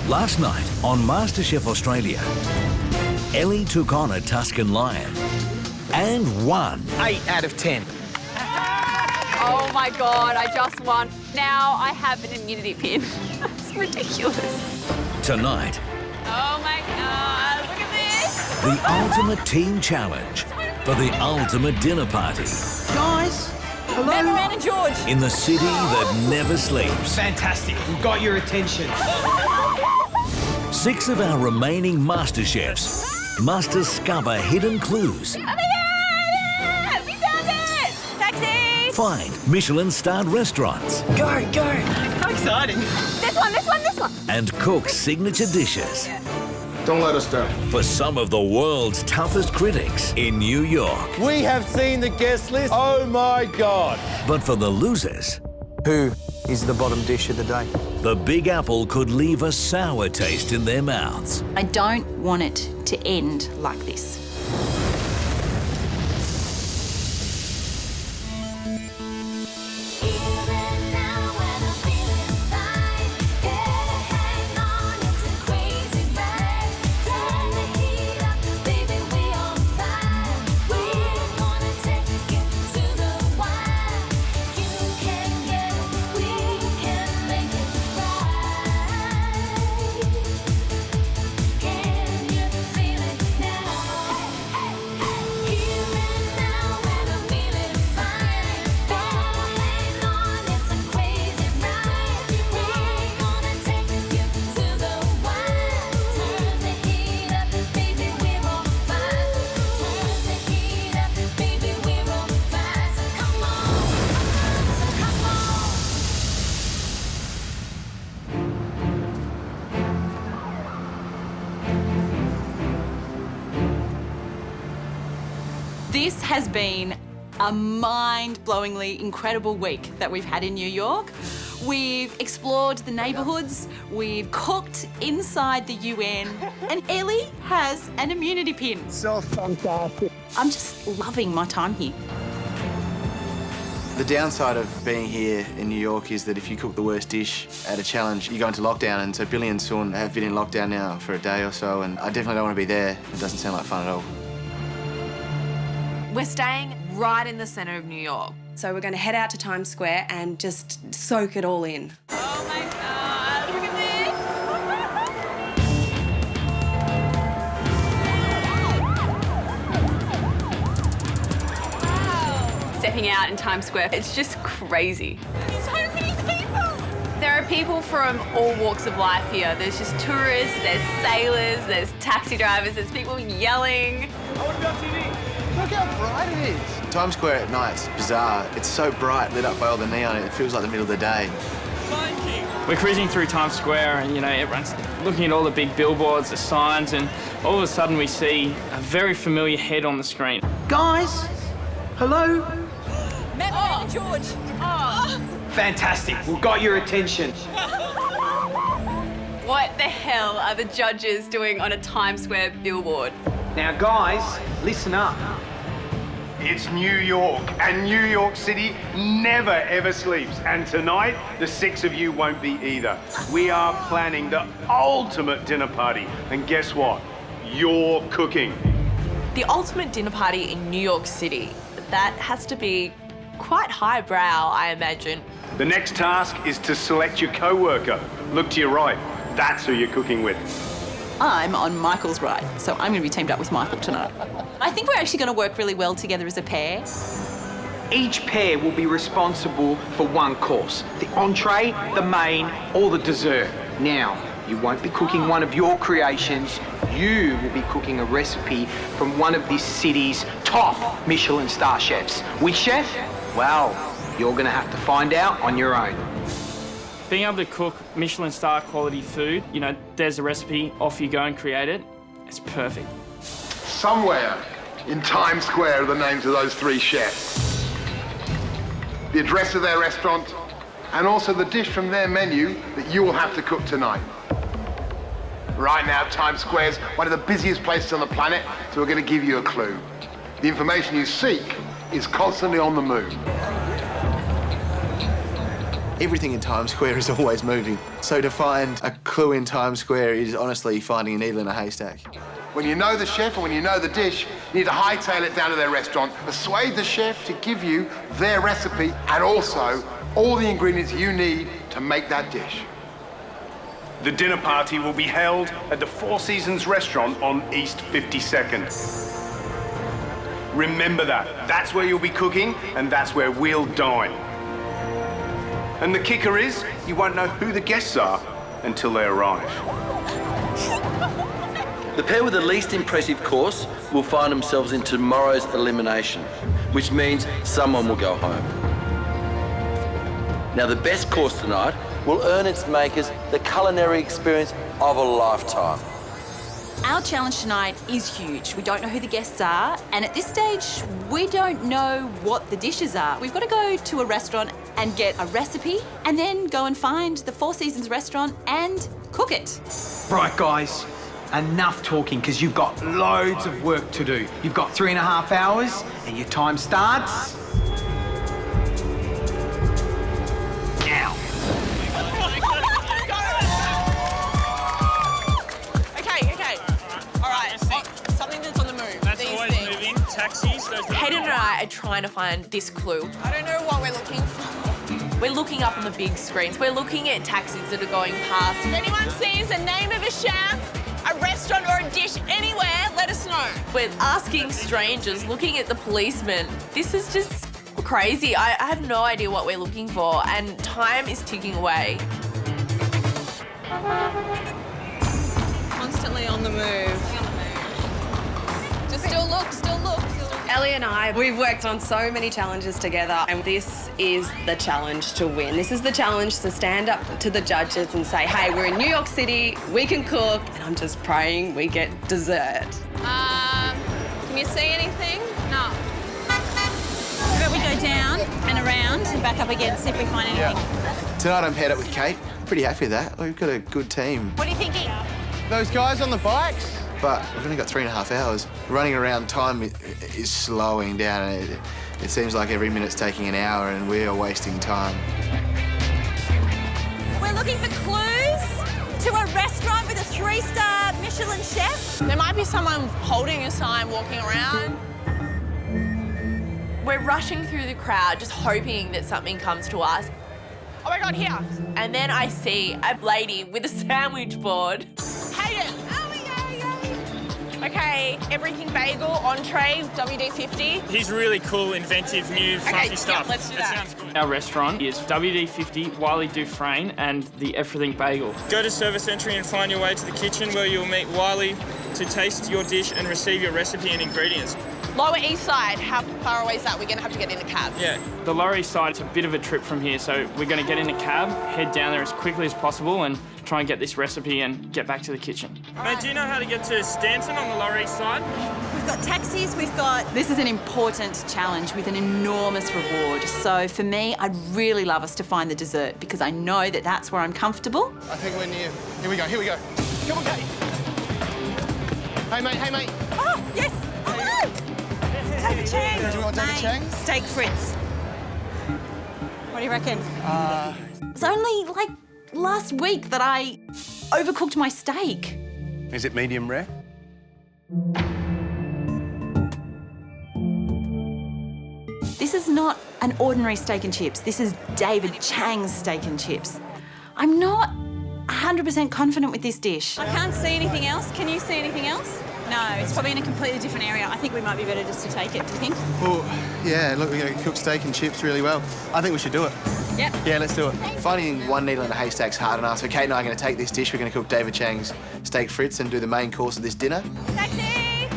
Last night on MasterChef Australia, Ellie took on a Tuscan lion and won. 8 out of 10. Oh my God, I just won. Now I have an immunity pin. That's ridiculous. Tonight, Oh my God, look at this. the ultimate team challenge for the ultimate dinner party Guys, hello? Never and George. in the city that never sleeps. Fantastic. We've got your attention. 6 of our remaining MasterChefs must discover hidden clues, Oh my God! We found it! Taxi! find Michelin-starred restaurants, Go, go. How exciting. This one, this one, this one. and cook signature dishes Don't let us down. for some of the world's toughest critics in New York. We have seen the guest list. Oh my God. But for the losers, Who is the bottom dish of the day? the Big Apple could leave a sour taste in their mouths. I don't want it to end like this. This has been a mind-blowingly incredible week that we've had in New York. We've explored the neighbourhoods, we've cooked inside the UN, and Ellie has an immunity pin. So fantastic. I'm just loving my time here. The downside of being here in New York is that if you cook the worst dish at a challenge, you go into lockdown, and so Billy and Sun have been in lockdown now for a day or so, and I definitely don't want to be there. It doesn't sound like fun at all. We're staying right in the centre of New York. So we're going to head out to Times Square and just soak it all in. Oh my God, look at this. Wow. Stepping out in Times Square, it's just crazy. So many people. There are people from all walks of life here. There's just tourists, there's sailors, there's taxi drivers, there's people yelling. I want to be on TV. Look how bright it is. Times Square at night's bizarre. It's so bright, lit up by all the neon, it feels like the middle of the day. We're cruising through Times Square and, you know, everyone's looking at all the big billboards, the signs, and all of a sudden we see a very familiar head on the screen. Guys, hello? Matt and George. Oh. Fantastic. We've got your attention. What the hell are the judges doing on a Times Square billboard? Now, guys, listen up. It's New York, and New York City never ever sleeps. And tonight, the 6 of you won't be either. We are planning the ultimate dinner party. And guess what? You're cooking. The ultimate dinner party in New York City. That has to be quite highbrow, I imagine. The next task is to select your co-worker. Look to your right. That's who you're cooking with. I'm on Michael's right, so I'm going to be teamed up with Michael tonight. I think we're actually going to work really well together as a pair. Each pair will be responsible for one course. The entree, the main, or the dessert. Now, you won't be cooking one of your creations. You will be cooking a recipe from one of this city's top Michelin star chefs. Which chef? Well, you're going to have to find out on your own. Being able to cook Michelin star quality food, you know, there's a recipe, off you go and create it. It's perfect. Somewhere in Times Square are the names of those 3 chefs. The address of their restaurant, and also the dish from their menu that you will have to cook tonight. Right now, Times Square is one of the busiest places on the planet, so we're going to give you a clue. The information you seek is constantly on the move. Everything in Times Square is always moving. So to find a clue in Times Square is honestly finding a needle in a haystack. When you know the chef and when you know the dish, you need to hightail it down to their restaurant, persuade the chef to give you their recipe and also all the ingredients you need to make that dish. The dinner party will be held at the Four Seasons restaurant on East 52nd. Remember that. That's where you'll be cooking and that's where we'll dine. And the kicker is, you won't know who the guests are until they arrive. The pair with the least impressive course will find themselves in tomorrow's elimination, which means someone will go home. Now, the best course tonight will earn its makers the culinary experience of a lifetime. Our challenge tonight is huge. We don't know who the guests are, and at this stage, we don't know what the dishes are. We've got to go to a restaurant and get a recipe, and then go and find the Four Seasons restaurant and cook it. Right, guys, enough talking, because you've got loads of work to do. You've got 3.5 hours, and your time starts now. Okay. All right, something that's on the move. That's always moving. Taxis. Hayden and I are trying to find this clue. I don't know what we're looking for. We're looking up on the big screens. We're looking at taxis that are going past. If anyone sees the name of a chef, a restaurant or a dish anywhere, let us know. We're asking strangers, looking at the policemen. This is just crazy. I have no idea what we're looking for, and time is ticking away. Constantly on the move. Just still look. Ellie and I, we've worked on so many challenges together, and this is the challenge to win. This is the challenge to stand up to the judges and say, hey, we're in New York City, we can cook, and I'm just praying we get dessert. Can you see anything? No. How about we go down and around and back up again, see if we find anything. Yeah. Tonight I'm paired up with Kate. Pretty happy with that. We've got a good team. What are you thinking? Those guys on the bikes? But we've only got 3.5 hours. Running around, time is slowing down. It seems like every minute's taking an hour and we are wasting time. We're looking for clues to a restaurant with a 3-star Michelin chef. There might be someone holding a sign, walking around. We're rushing through the crowd, just hoping that something comes to us. Oh my God, here. And then I see a lady with a sandwich board. Hayden. Okay, everything bagel, entree, WD-50. He's really cool, inventive, new, funky stuff. Yeah, let's do that. Sounds good. Our restaurant is WD-50, Wiley Dufresne, and the Everything Bagel. Go to service entry and find your way to the kitchen where you'll meet Wiley to taste your dish and receive your recipe and ingredients. Lower East Side, how far away is that? We're going to have to get in a cab. Yeah. The Lower East Side, it's a bit of a trip from here, so we're going to get in a cab, head down there as quickly as possible and try and get this recipe and get back to the kitchen. Mate, do you know how to get to Stanton on the Lower East Side? We've got taxis, This is an important challenge with an enormous reward. So for me, I'd really love us to find the dessert because I know that that's where I'm comfortable. I think we're near. Here we go. Come on, Kate. Hey, mate. Oh, yes. Oh, no. David Chang. Do you want David Chang? Steak Frites. What do you reckon? It's only like last week that I overcooked my steak. Is it medium rare? This is not an ordinary steak and chips. This is David Chang's steak and chips. I'm not 100% confident with this dish. I can't see anything else. Can you see anything else? No, it's probably in a completely different area. I think we might be better just to take it, do you think? Well, yeah, look, we're going to cook steak and chips really well. I think we should do it. Yep. Yeah, let's do it. Finding one needle in a haystack's hard enough, so Kate and I are going to take this dish. We're going to cook David Chang's steak frites and do the main course of this dinner. Taxi!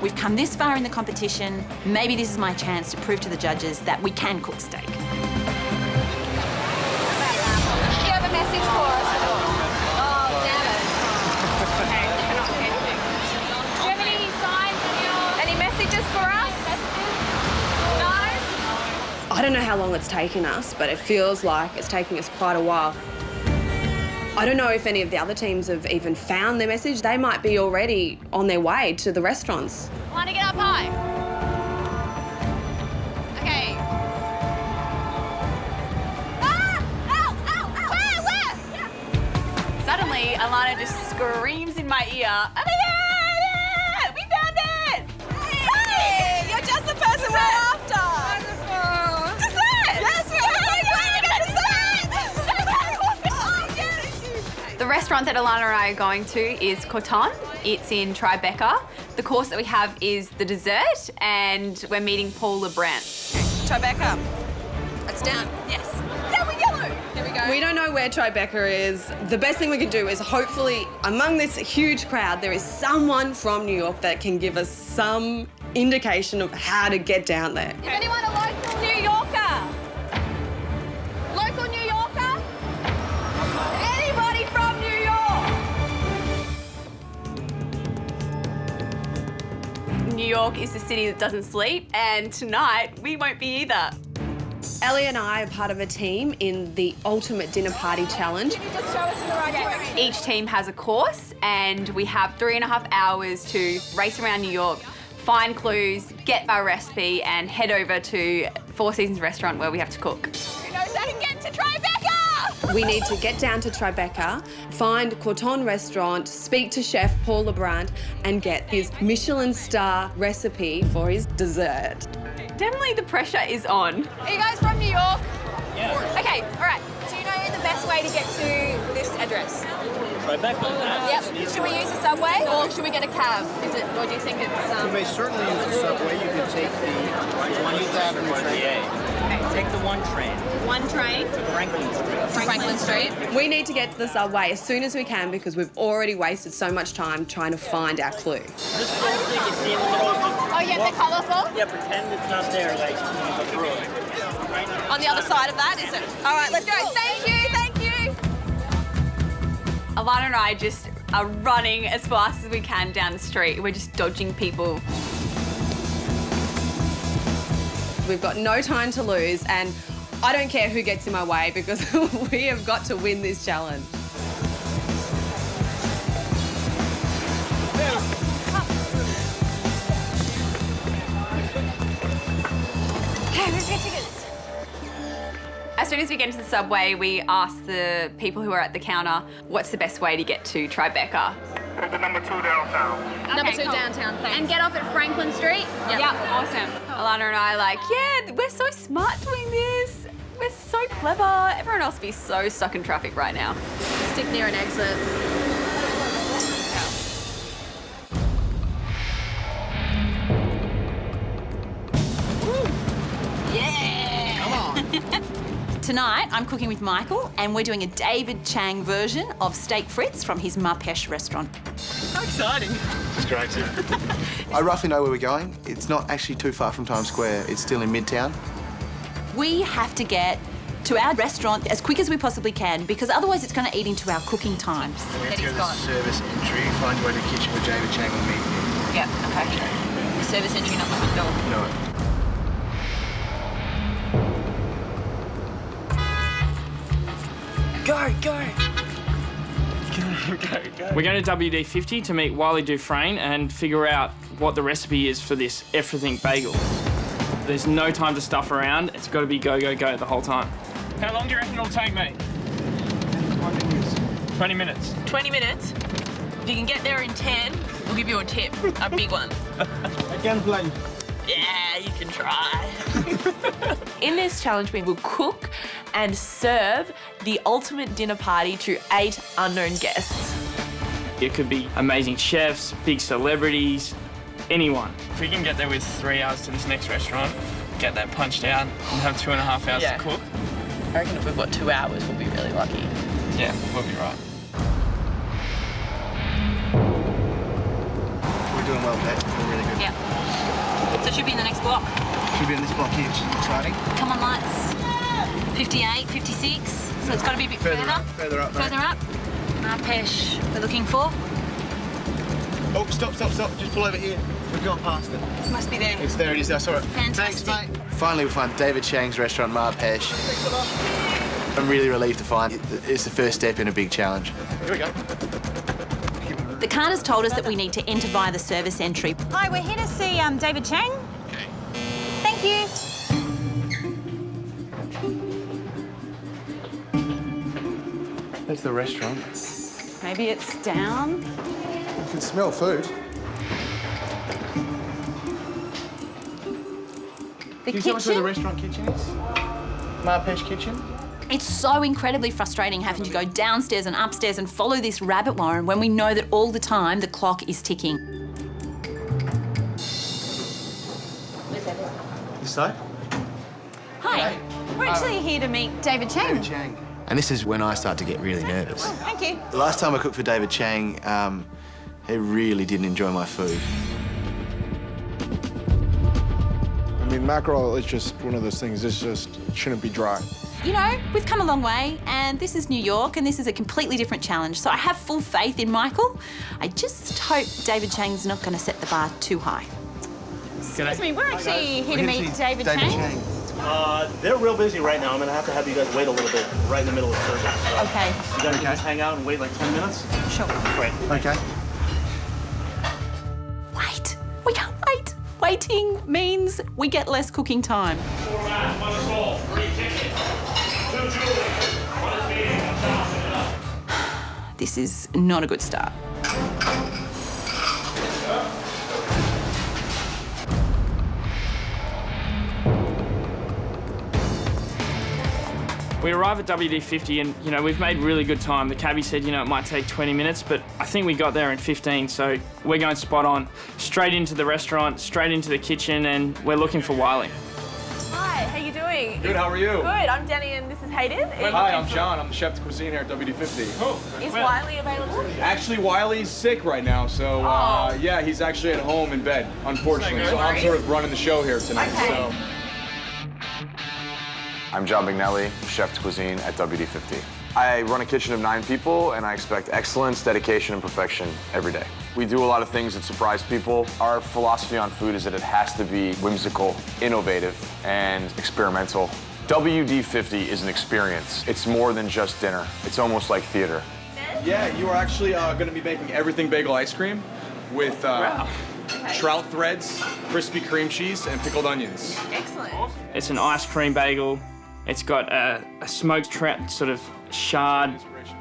We've come this far in the competition. Maybe this is my chance to prove to the judges that we can cook steak. Do you have a message for us at all? Oh, damn it. Okay, I cannot see anything. Do you have any signs? Any messages for us? No? I don't know how long it's taken us, but it feels like it's taking us quite a while. I don't know if any of the other teams have even found their message. They might be already on their way to the restaurants. Want to get up high? Okay. Ah! Suddenly, Alana just screams in my ear, "Oh my God! We found it!" Hey, you're just the person we're after. Wonderful. Dessert! Yes, we're The restaurant that Alana and I are going to is Coton. It's in Tribeca. The course that we have is the dessert, and we're meeting Paul Lebrant. Tribeca. It's down. Yes. Down with yellow. Here we go. We don't know where Tribeca is. The best thing we can do is hopefully, among this huge crowd, there is someone from New York that can give us some indication of how to get down there. Is anyone a local New Yorker? Local New Yorker? Anybody from New York? New York is the city that doesn't sleep, and tonight we won't be either. Ellie and I are part of a team in the Ultimate Dinner Party Challenge. Can you just show us in the right direction? Each team has a course, and we have 3.5 hours to race around New York, find clues, get our recipe, and head over to Four Seasons restaurant where we have to cook. Who knows how to get to Tribeca? We need to get down to Tribeca, find Coton restaurant, speak to Chef Paul Lebrant, and get his Michelin star recipe for his dessert. Definitely the pressure is on. Are you guys from New York? Yeah. Okay, all right. Do you know the best way to get to this address? Tribeca. Yep. Should we use the subway or should we get a cab? Or do you think it's... You may certainly use the subway. You can take the 20th Avenue train. Take the one train. One train. Franklin Street. We need to get to the subway as soon as we can because we've already wasted so much time trying to find our clue. This little thing you see in the middle. Oh, yeah, they're colourful? Yeah, pretend it's not there, like, through it. On the other side of that, is it? All right, let's go. Thank you, thank you. Alana and I just are running as fast as we can down the street. We're just dodging people. We've got no time to lose and I don't care who gets in my way because we have got to win this challenge. Okay, let's get tickets. As soon as we get into the subway, we ask the people who are at the counter, what's the best way to get to Tribeca? Take the number 2 downtown. Number 2 downtown, thanks. And get off at Franklin Street? Yep, awesome. Alana and I are like, yeah, we're so smart doing this. We're so clever. Everyone else would be so stuck in traffic right now. Stick near an exit. Tonight, I'm cooking with Michael and we're doing a David Chang version of steak frites from his Marpesh restaurant. So exciting. It's great too. I roughly know where we're going. It's not actually too far from Times Square. It's still in Midtown. We have to get to our restaurant as quick as we possibly can because otherwise it's going to eat into our cooking times. We have to go to the service entry, find your way to the kitchen where David Chang will meet you. Yeah, okay. The service entry, not the front door. No. Go, go. We're going to WD50 to meet Wiley Dufresne and figure out what the recipe is for this everything bagel. There's no time to stuff around. It's got to be go, go, go the whole time. How long do you reckon it'll take, mate? 20 minutes. 20 minutes? If you can get there in 10, we'll give you a tip, a big one. I can play. Yeah, you can try. In this challenge, we will cook and serve the ultimate dinner party to 8 unknown guests. It could be amazing chefs, big celebrities, anyone. If we can get there with 3 hours to this next restaurant, get that punched out and have 2.5 hours to cook. I reckon if we've got 2 hours, we'll be really lucky. Yeah, we'll be right. We're doing well, Pat. We're really good. Yeah. So it should be in the next block. Should be in this block here, which is exciting. Come on, lights. 58, 56. So it's got to be a bit further. Further up, mate. Further up. Marpesh we're looking for. Oh, stop. Just pull over here. We've gone past it. Must be there. It's there, it is. I saw it. Fantastic. Thanks, mate. Finally, we find David Chang's restaurant, Marpesh. I'm really relieved to find it's the first step in a big challenge. Here we go. The card has told us that we need to enter via the service entry. Hi, we're here to see David Chang. Okay. Thank you. That's the restaurant. Maybe it's down. You can smell food. The Can you tell us where the kitchen? restaurant kitchen is? Marpesh kitchen? It's so incredibly frustrating having to go downstairs and upstairs and follow this rabbit warren when we know that all the time the clock is ticking. This side? Hi. We're actually here to meet David Chang. David Chang. And this is when I start to get really nervous. Thank you. The last time I cooked for David Chang, he really didn't enjoy my food. I mean, mackerel is just one of those things. It shouldn't be dry. You know, we've come a long way, and this is New York, and this is a completely different challenge. So I have full faith in Michael. I just hope David Chang's not going to set the bar too high. Excuse me, we're actually here to meet David Chang. They're real busy right now. I'm gonna have to have you guys wait a little bit right in the middle of service. So Okay. You guys can just hang out and wait like 10 minutes? Sure. Great. Okay. Wait. We can't wait. Waiting means we get less cooking time. 4 mash, 1 salt, 3 chicken, 2 jewelry, 1 is meeting, 1 salad. This is not a good start. We arrive at WD50 and, you know, we've made really good time. The cabbie said, you know, it might take 20 minutes, but I think we got there in 15, so we're going spot on. Straight into the restaurant, straight into the kitchen, and we're looking for Wiley. Hi, how you doing? Good, how are you? Good, I'm Danny and this is Hayden. Hi, I'm John. I'm the chef de cuisine here at WD50. Is Wiley available? Actually, Wiley's sick right now, so yeah, he's actually at home in bed, unfortunately. So I'm sort of running the show here tonight. Okay. So. I'm John McNelly, chef de cuisine at WD50. I run a kitchen of 9 people, and I expect excellence, dedication, and perfection every day. We do a lot of things that surprise people. Our philosophy on food is that it has to be whimsical, innovative, and experimental. WD50 is an experience. It's more than just dinner. It's almost like theater. Yeah, you are actually going to be making everything bagel ice cream with trout threads, crispy cream cheese, and pickled onions. Excellent. It's an ice cream bagel. It's got a smoked trout sort of shard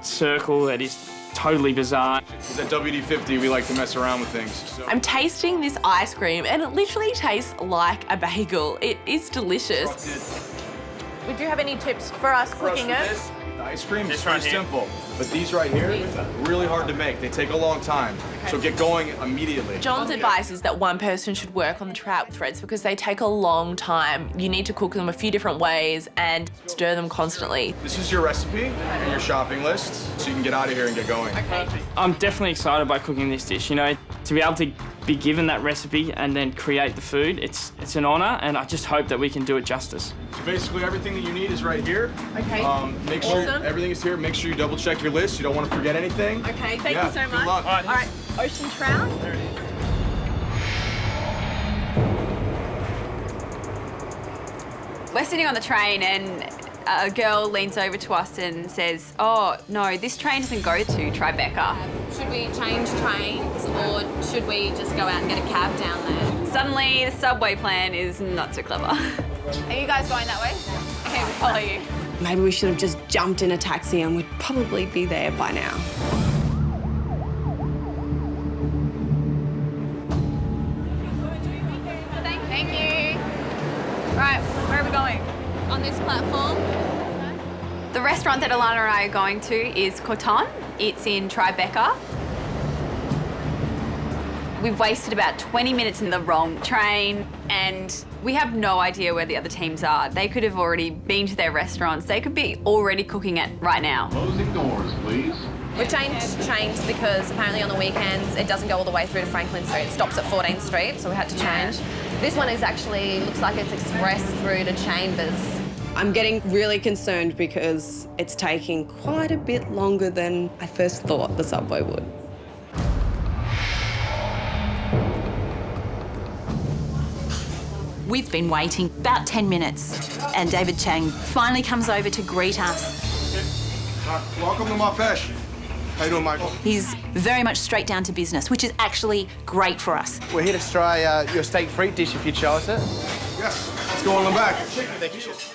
circle that is totally bizarre. Because at WD50, we like to mess around with things. So. I'm tasting this ice cream and it literally tastes like a bagel. It is delicious. Would you have any tips for us cooking it? The ice cream is pretty simple, but these right here, really hard to make. They take a long time, so get going immediately. John's advice is that one person should work on the trout threads because they take a long time. You need to cook them a few different ways and stir them constantly. This is your recipe and your shopping list, so you can get out of here and get going. Okay. I'm definitely excited by cooking this dish. You know, to be able to be given that recipe and then create the food, it's an honor, and I just hope that we can do it justice. So basically everything that you need is right here. Okay. Make sure everything is here. Make sure you double check your list. You don't want to forget anything. Okay, thank you so much. Good luck. All right, ocean trout. There it is. We're sitting on the train and a girl leans over to us and says, oh, no, this train doesn't go to Tribeca. Should we change trains or should we just go out and get a cab down there? Suddenly, the subway plan is not so clever. Are you guys going that way? Okay, we'll follow you. Maybe we should have just jumped in a taxi and we'd probably be there by now. Thank you. Right, where are we going? On this platform. The restaurant that Alana and I are going to is Coton. It's in Tribeca. We've wasted about 20 minutes in the wrong train and we have no idea where the other teams are. They could have already been to their restaurants. They could be already cooking it right now. Closing doors, please. We've changed trains because apparently on the weekends it doesn't go all the way through to Franklin Street. It stops at 14th Street, so we had to change. This one is actually, looks like it's express through to Chambers. I'm getting really concerned because it's taking quite a bit longer than I first thought the subway would. We've been waiting about 10 minutes and David Chang finally comes over to greet us. Welcome to Marpesh. How you doing, Michael? He's very much straight down to business, which is actually great for us. We're here to try your steak frite dish if you chose it. Yes, let's go on the back. Thank you, chef.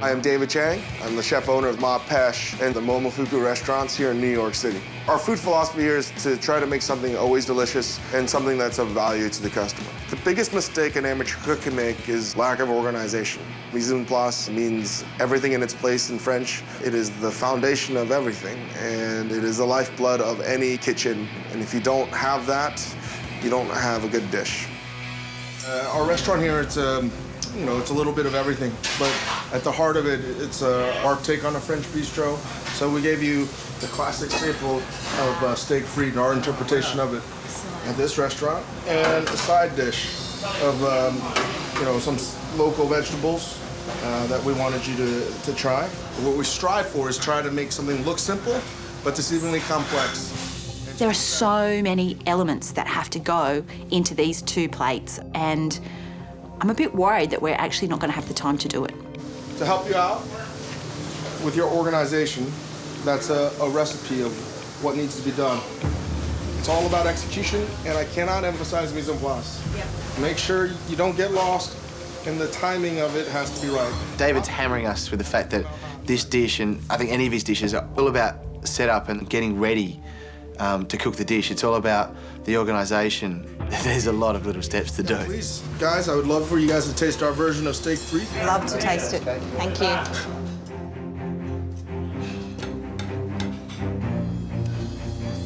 I am David Chang. I'm the chef owner of Ma Pesh and the Momofuku restaurants here in New York City. Our food philosophy here is to try to make something always delicious and something that's of value to the customer. The biggest mistake an amateur cook can make is lack of organization. Mise en place means everything in its place in French. It is the foundation of everything, and it is the lifeblood of any kitchen. And if you don't have that, you don't have a good dish. Our restaurant here, it's it's a little bit of everything, but at the heart of it, it's our take on a French bistro. So we gave you the classic staple of steak frite, our interpretation of it at this restaurant, and a side dish of some local vegetables that we wanted you to try. What we strive for is try to make something look simple, but deceivingly complex. There are so many elements that have to go into these 2 plates, and I'm a bit worried that we're actually not going to have the time to do it. To help you out with your organization, that's a recipe of what needs to be done. It's all about execution, and I cannot emphasize mise en place. Make sure you don't get lost, and the timing of it has to be right. David's hammering us with the fact that this dish, and I think any of his dishes, are all about setup and getting ready to cook the dish. It's all about the organisation. There's a lot of little steps to do. Please, guys, I would love for you guys to taste our version of steak frite. Love to taste it. Thank you.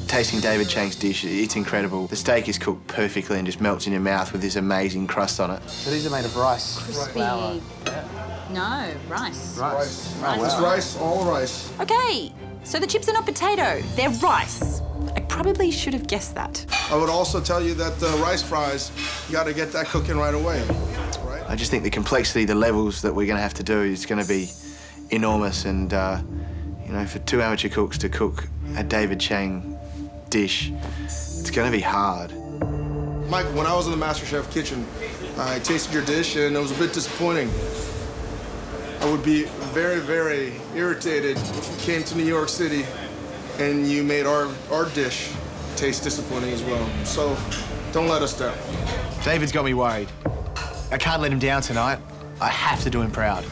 Tasting David Chang's dish, it's incredible. The steak is cooked perfectly and just melts in your mouth with this amazing crust on it. So these are made of rice. Crispy. No, rice. Rice. It's rice, all rice. Okay, so the chips are not potato, they're rice. I probably should have guessed that. I would also tell you that the rice fries, you got to get that cooking right away. Right? I just think the complexity, the levels that we're going to have to do is going to be enormous. And, for 2 amateur cooks to cook a David Chang dish, it's going to be hard. Mike, when I was in the MasterChef kitchen, I tasted your dish and it was a bit disappointing. I would be very, very irritated if you came to New York City and you made our dish taste disappointing as well. So don't let us down. David's got me worried. I can't let him down tonight. I have to do him proud.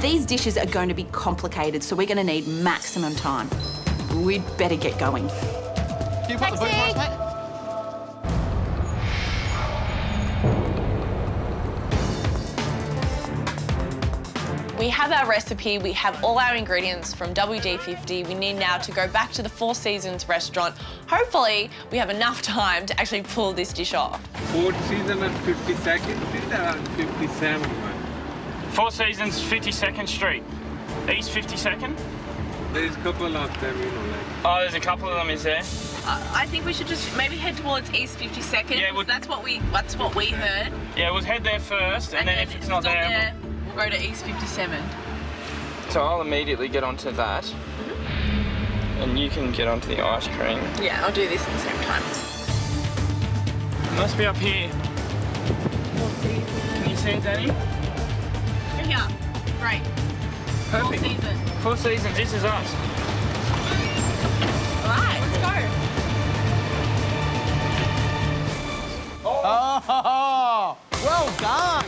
These dishes are going to be complicated, so we're going to need maximum time. We'd better get going. Can you put the boot for us, mate? We have our recipe, we have all our ingredients from WD50. We need now to go back to the Four Seasons restaurant. Hopefully, we have enough time to actually pull this dish off. Four Seasons and 52nd Street and 57. Four Seasons, 52nd Street. East 52nd? There's a couple of them, Oh, there's a couple of them, is there? I think we should just maybe head towards East 52nd. Yeah, that's what we heard. Yeah, we'll head there first, and then if it's not there, we'll go to East 57. So I'll immediately get onto that, and you can get onto the ice cream. Yeah, I'll do this at the same time. It must be up here. Can you see it, Danny? Right here. Great. Perfect. Four Seasons. Four Seasons, this is us. All right, let's go. Oh, well done.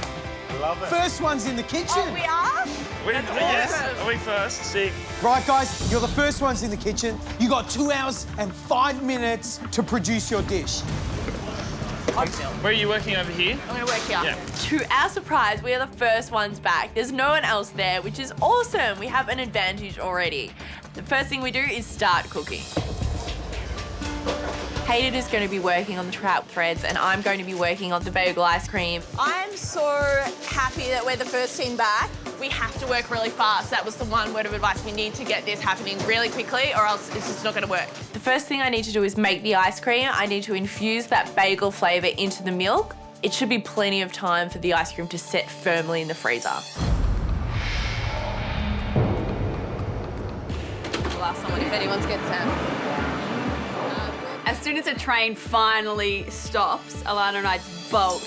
Love it. First one's in the kitchen. Oh, we are? Yes, are we first? Sick. Right, guys, you're the first ones in the kitchen. You got 2 hours and 5 minutes to produce your dish. Where are you working over here? I'm gonna work here. Yeah. To our surprise, we are the first ones back. There's no one else there, which is awesome. We have an advantage already. The first thing we do is start cooking. Hayden is going to be working on the trout threads and I'm going to be working on the bagel ice cream. I'm so happy that we're the first team back. We have to work really fast. That was the one word of advice. We need to get this happening really quickly or else it's just not going to work. The first thing I need to do is make the ice cream. I need to infuse that bagel flavour into the milk. It should be plenty of time for the ice cream to set firmly in the freezer. The last someone, if anyone's gets out. As soon as the train finally stops, Alana and I bolt.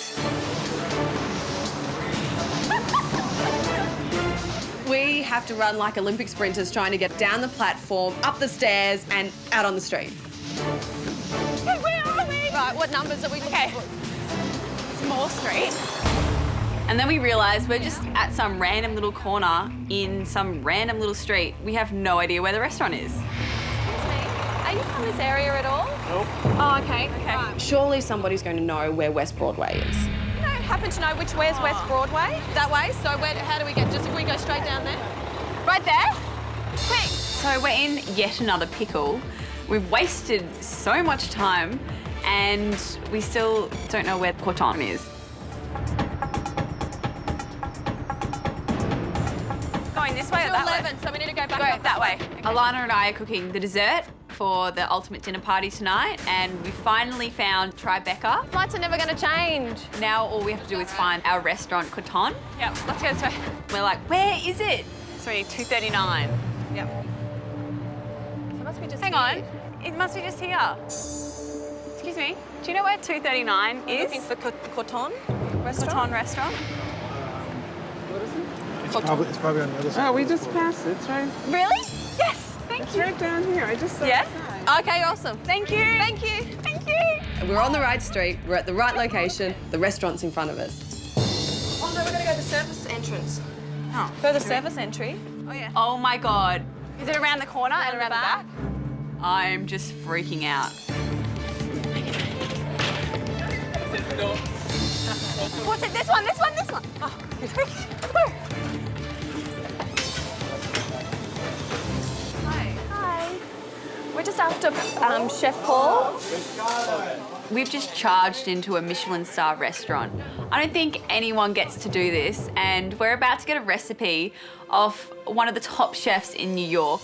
We have to run like Olympic sprinters trying to get down the platform, up the stairs, and out on the street. Hey, where are we? Right, what numbers are we looking for? Small Street. And then we realised we're just at some random little corner in some random little street. We have no idea where the restaurant is. Are you from this area at all? Nope. Oh, okay. Right. Surely somebody's going to know where West Broadway is. You don't happen to know where's West Broadway? That way? So how do we get, just if we go straight down there? Right there? Quick! So we're in yet another pickle. We've wasted so much time and we still don't know where Corton is. Going this way or that 11, way? So we need to go back up that way. Okay. Alana and I are cooking the dessert for the ultimate dinner party tonight, and we finally found Tribeca. Flights are never going to change. Now all we have to do is find our restaurant, Corton. Yep, let's go this way. We're like, where is it? So we need 239. Yep. So it must be just Hang on, it must be just here. Excuse me, do you know where 239 We're is? looking for Corton restaurant. Corton restaurant. What is it? It's probably on the other side. Oh, we just passed it. It's right. Really? Yes. Thank It's you. right down here. I just saw Yeah? it. Okay, awesome. Thank you. Thank you. Thank you. We're on the right street, we're at the right location, the restaurant's in front of us. Oh no, we're going to go to the service entrance. Oh. Go to the service entry. Oh yeah. Oh my God. Is it around the corner and around the back? I'm just freaking out. What's it? This one, this one, this one. Oh, let's go. Hi. We're just after Chef Paul. We've just charged into a Michelin star restaurant. I don't think anyone gets to do this, and we're about to get a recipe off one of the top chefs in New York.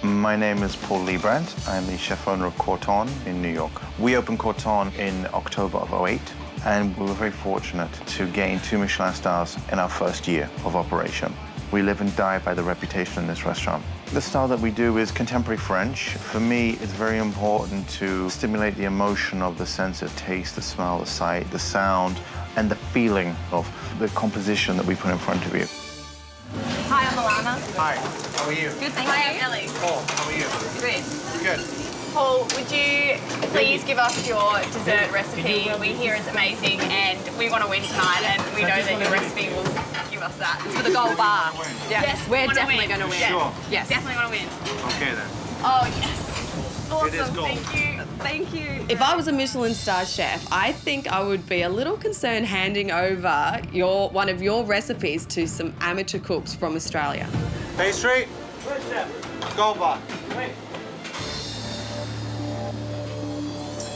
My name is Paul Liebrandt. I'm the chef owner of Corton in New York. We opened Corton in October of '08, and we were very fortunate to gain 2 Michelin stars in our first year of operation. We live and die by the reputation in this restaurant. The style that we do is contemporary French. For me, it's very important to stimulate the emotion of the sense of taste, the smell, the sight, the sound, and the feeling of the composition that we put in front of you. Hi, I'm Alana. Hi, how are you? Good, thank you. Hi, I'm Ellie. Paul, how are you? Good. Good. Paul, would you please give us your dessert recipe? We hear it's amazing and we want to win tonight, and we know that your recipe will give us that. It's for the gold bar. Yes, We're definitely going to win. Sure. Yes. Definitely want to win. Okay then. Oh, yes. Awesome, It is gold. thank you. Thank you. If I was a Michelin star chef, I think I would be a little concerned handing over one of your recipes to some amateur cooks from Australia. Pastry. Gold bar.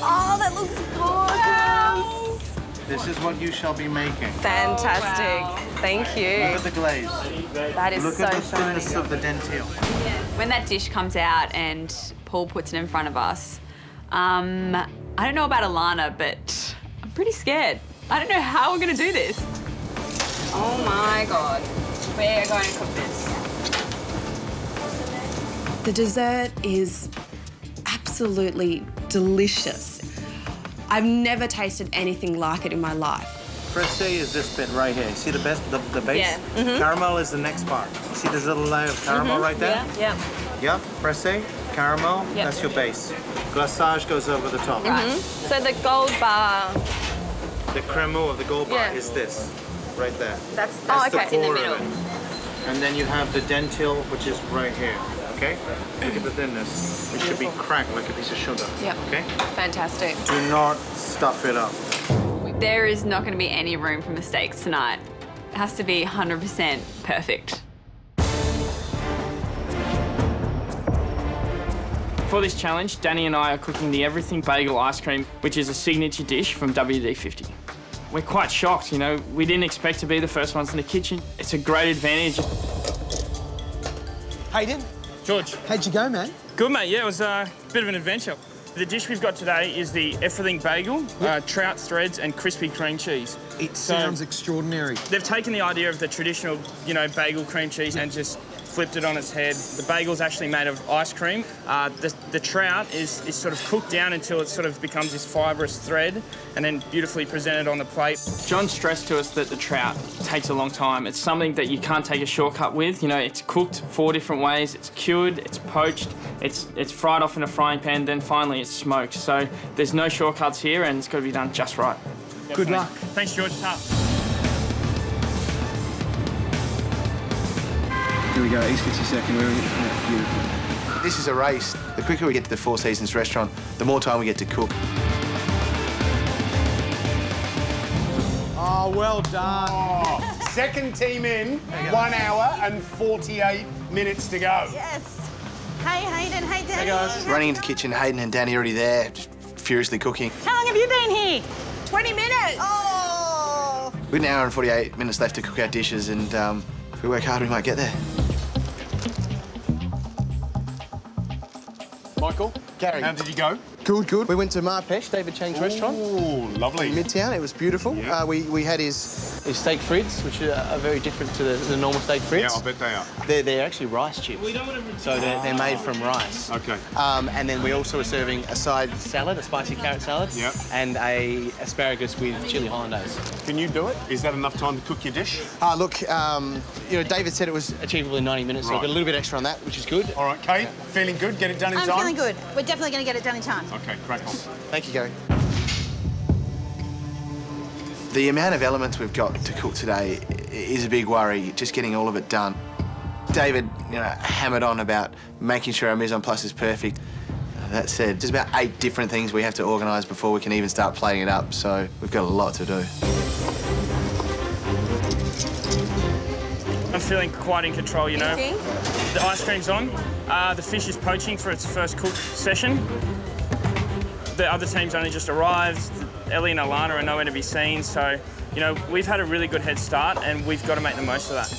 Oh, that looks gorgeous. This is what you shall be making. Fantastic. Thank you. Look at the glaze. That is Look so at the shiny. thinness of the dentille. When that dish comes out and Paul puts it in front of us, I don't know about Alana, but I'm pretty scared. I don't know how we're going to do this. Oh my God. We're going to cook this. The dessert is absolutely delicious. I've never tasted anything like it in my life. Presse is this bit right here. You see the base? Yeah. Mhm. Caramel is the next part. You see this little layer of caramel right there? Yeah. Yeah, presse, caramel, Yep. that's your base. Glaçage goes over the top. So the gold bar. The cremeux of the gold bar Yeah. is this, right there. That's the okay. It's in the core middle. of it. And then you have the dentille, which is right here, okay? Look at the thinness. It should be cracked like a piece of sugar. Yep. Okay? Fantastic. Do not stuff it up. There is not going to be any room for mistakes tonight. It has to be 100% perfect. For this challenge, Danny and I are cooking the everything bagel ice cream, which is a signature dish from WD-50. We're quite shocked, you know. We didn't expect to be the first ones in the kitchen. It's a great advantage. Hayden, George. how'd you go, man? Good, mate. Yeah, it was a bit of an adventure. The dish we've got today is the everything bagel, trout threads and crispy cream cheese. It sounds extraordinary. They've taken the idea of the traditional, you know, bagel cream cheese and just flipped it on its head. The bagel's actually made of ice cream. The trout is sort of cooked down until it sort of becomes this fibrous thread and then beautifully presented on the plate. John stressed to us that the trout takes a long time. It's something that you can't take a shortcut with. You know, it's cooked 4 different ways. It's cured, it's poached, it's fried off in a frying pan, then finally it's smoked. So there's no shortcuts here and it's got to be done just right. Good luck. Thanks, George. Here we go, East 52nd. Yeah, beautiful. This is a race. The quicker we get to the Four Seasons restaurant, the more time we get to cook. Oh, well done. Oh, second team in, 1 hour and 48 minutes to go. Yes. Hey, Hayden. Hey, Danny. Hey guys. Running into the kitchen, Hayden and Danny already there, just furiously cooking. How long have you been here? 20 minutes. Oh. We've got an hour and 48 minutes left to cook our dishes, and if we work hard, we might get there. Michael, Gary. How did you go? Good, good. We went to MasterChef, David Chang's restaurant. Oh, lovely. In Midtown. It was beautiful. Yeah. We had his steak frites, which are very different to the normal steak frites. Yeah, I bet they are. They're actually rice chips. So they're made from rice. Okay. And then we also were serving a side salad, a spicy carrot salad. Yep. And a asparagus with chili Hollandaise. Can you do it? Is that enough time to cook your dish? Look, David said it was achievable in 90 minutes, so I've got a little bit extra on that, which is good. All right, Kate, feeling good? Get it done in time? I'm feeling good. We're definitely going to get it done in time. Okay, crack on. Thank you, Gary. The amount of elements we've got to cook today is a big worry, just getting all of it done. David, hammered on about making sure our mise en place is perfect. That said, there's about 8 different things we have to organise before we can even start plating it up, so we've got a lot to do. I'm feeling quite in control, you know. Eating. The ice cream's on. The fish is poaching for its first cook session. The other team's only just arrived. Ellie and Alana are nowhere to be seen, so, we've had a really good head start and we've got to make the most of that.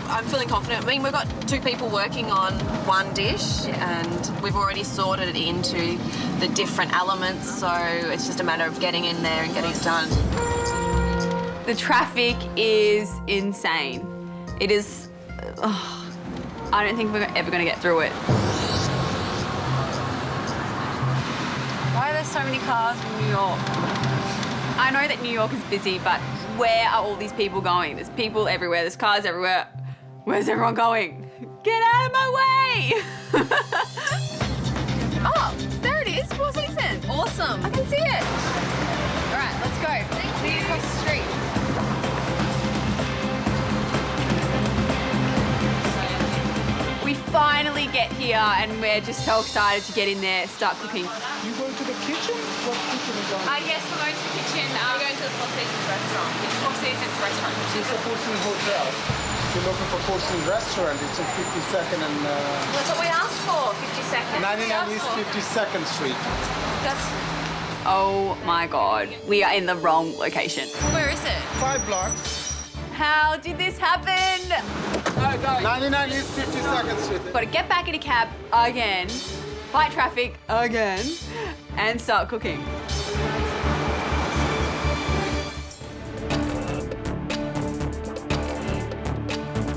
I'm feeling confident. I mean, we've got 2 people working on one dish and we've already sorted it into the different elements, so it's just a matter of getting in there and getting it done. The traffic is insane. It is... I don't think we're ever going to get through it. Why are there so many cars in New York? I know that New York is busy, but where are all these people going? There's people everywhere, there's cars everywhere. Where's everyone going? Get out of my way! Oh, there it is, Four Seasons. Awesome. I can see it. All right, let's go. See you across the street. We finally get here and we're just so excited to get in there, start cooking. You go to the kitchen? What kitchen are you going? Yes, we're going to the kitchen. We're going to the Four Seasons restaurant. It's Four Seasons restaurant. It's a Porcelain Hotel. If you're looking for Porcelain restaurant, it's on 52nd and... That's what we asked for, 52nd. 99 East 52nd Street. That's... Oh my God, we are in the wrong location. Where is it? 5 blocks. How did this happen? 99 East 52nd Street. Got to get back in a cab again, fight traffic again, and start cooking.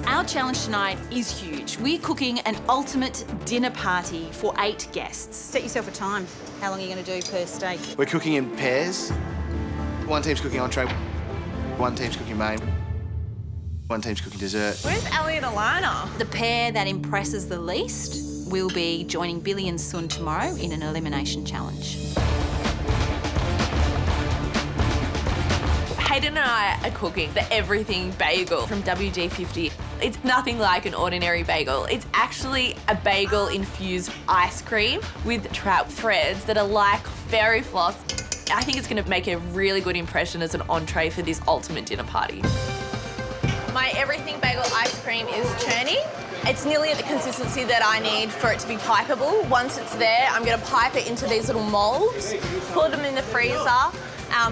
Our challenge tonight is huge. We're cooking an ultimate dinner party for 8 guests. Set yourself a time. How long are you going to do per steak? We're cooking in pairs. One team's cooking entree, one team's cooking main, one team's cooking dessert. Where's Ellie and Alana? The pair that impresses the least will be joining Billy and Sun tomorrow in an elimination challenge. Hayden and I are cooking the everything bagel from WD50. It's nothing like an ordinary bagel. It's actually a bagel-infused ice cream with trout threads that are like fairy floss. I think it's going to make a really good impression as an entree for this ultimate dinner party. My everything bagel ice cream is churning. It's nearly at the consistency that I need for it to be pipeable. Once it's there, I'm going to pipe it into these little molds, put them in the freezer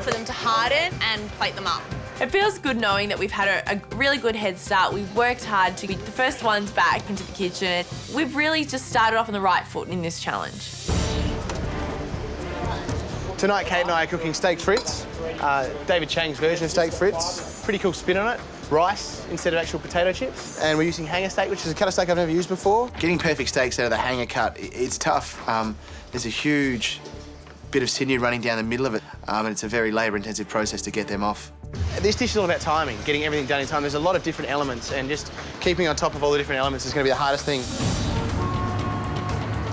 for them to harden and plate them up. It feels good knowing that we've had a really good head start. We've worked hard to be the first ones back into the kitchen. We've really just started off on the right foot in this challenge. Tonight, Kate and I are cooking steak frites. David Chang's version of steak frites. Pretty cool spin on it. Rice instead of actual potato chips. And we're using hanger steak, which is a cut of steak I've never used before. Getting perfect steaks out of the hanger cut, it's tough. There's a huge bit of sinew running down the middle of it, and it's a very labour-intensive process to get them off. This dish is all about timing, getting everything done in time. There's a lot of different elements, and just keeping on top of all the different elements is going to be the hardest thing.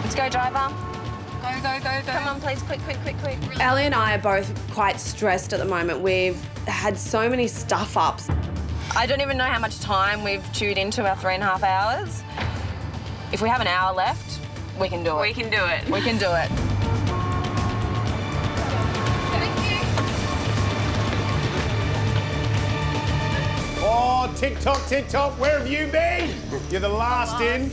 Let's go, driver. Go, go, go, go. Come on, please, quick, quick, quick, quick. Ellie and I are both quite stressed at the moment. We've had so many stuff-ups. I don't even know how much time we've chewed into our 3.5 hours. If we have an hour left, we can do it. We can do it. We can do it. Oh, tick-tock, tick-tock, where have you been? You're the last in.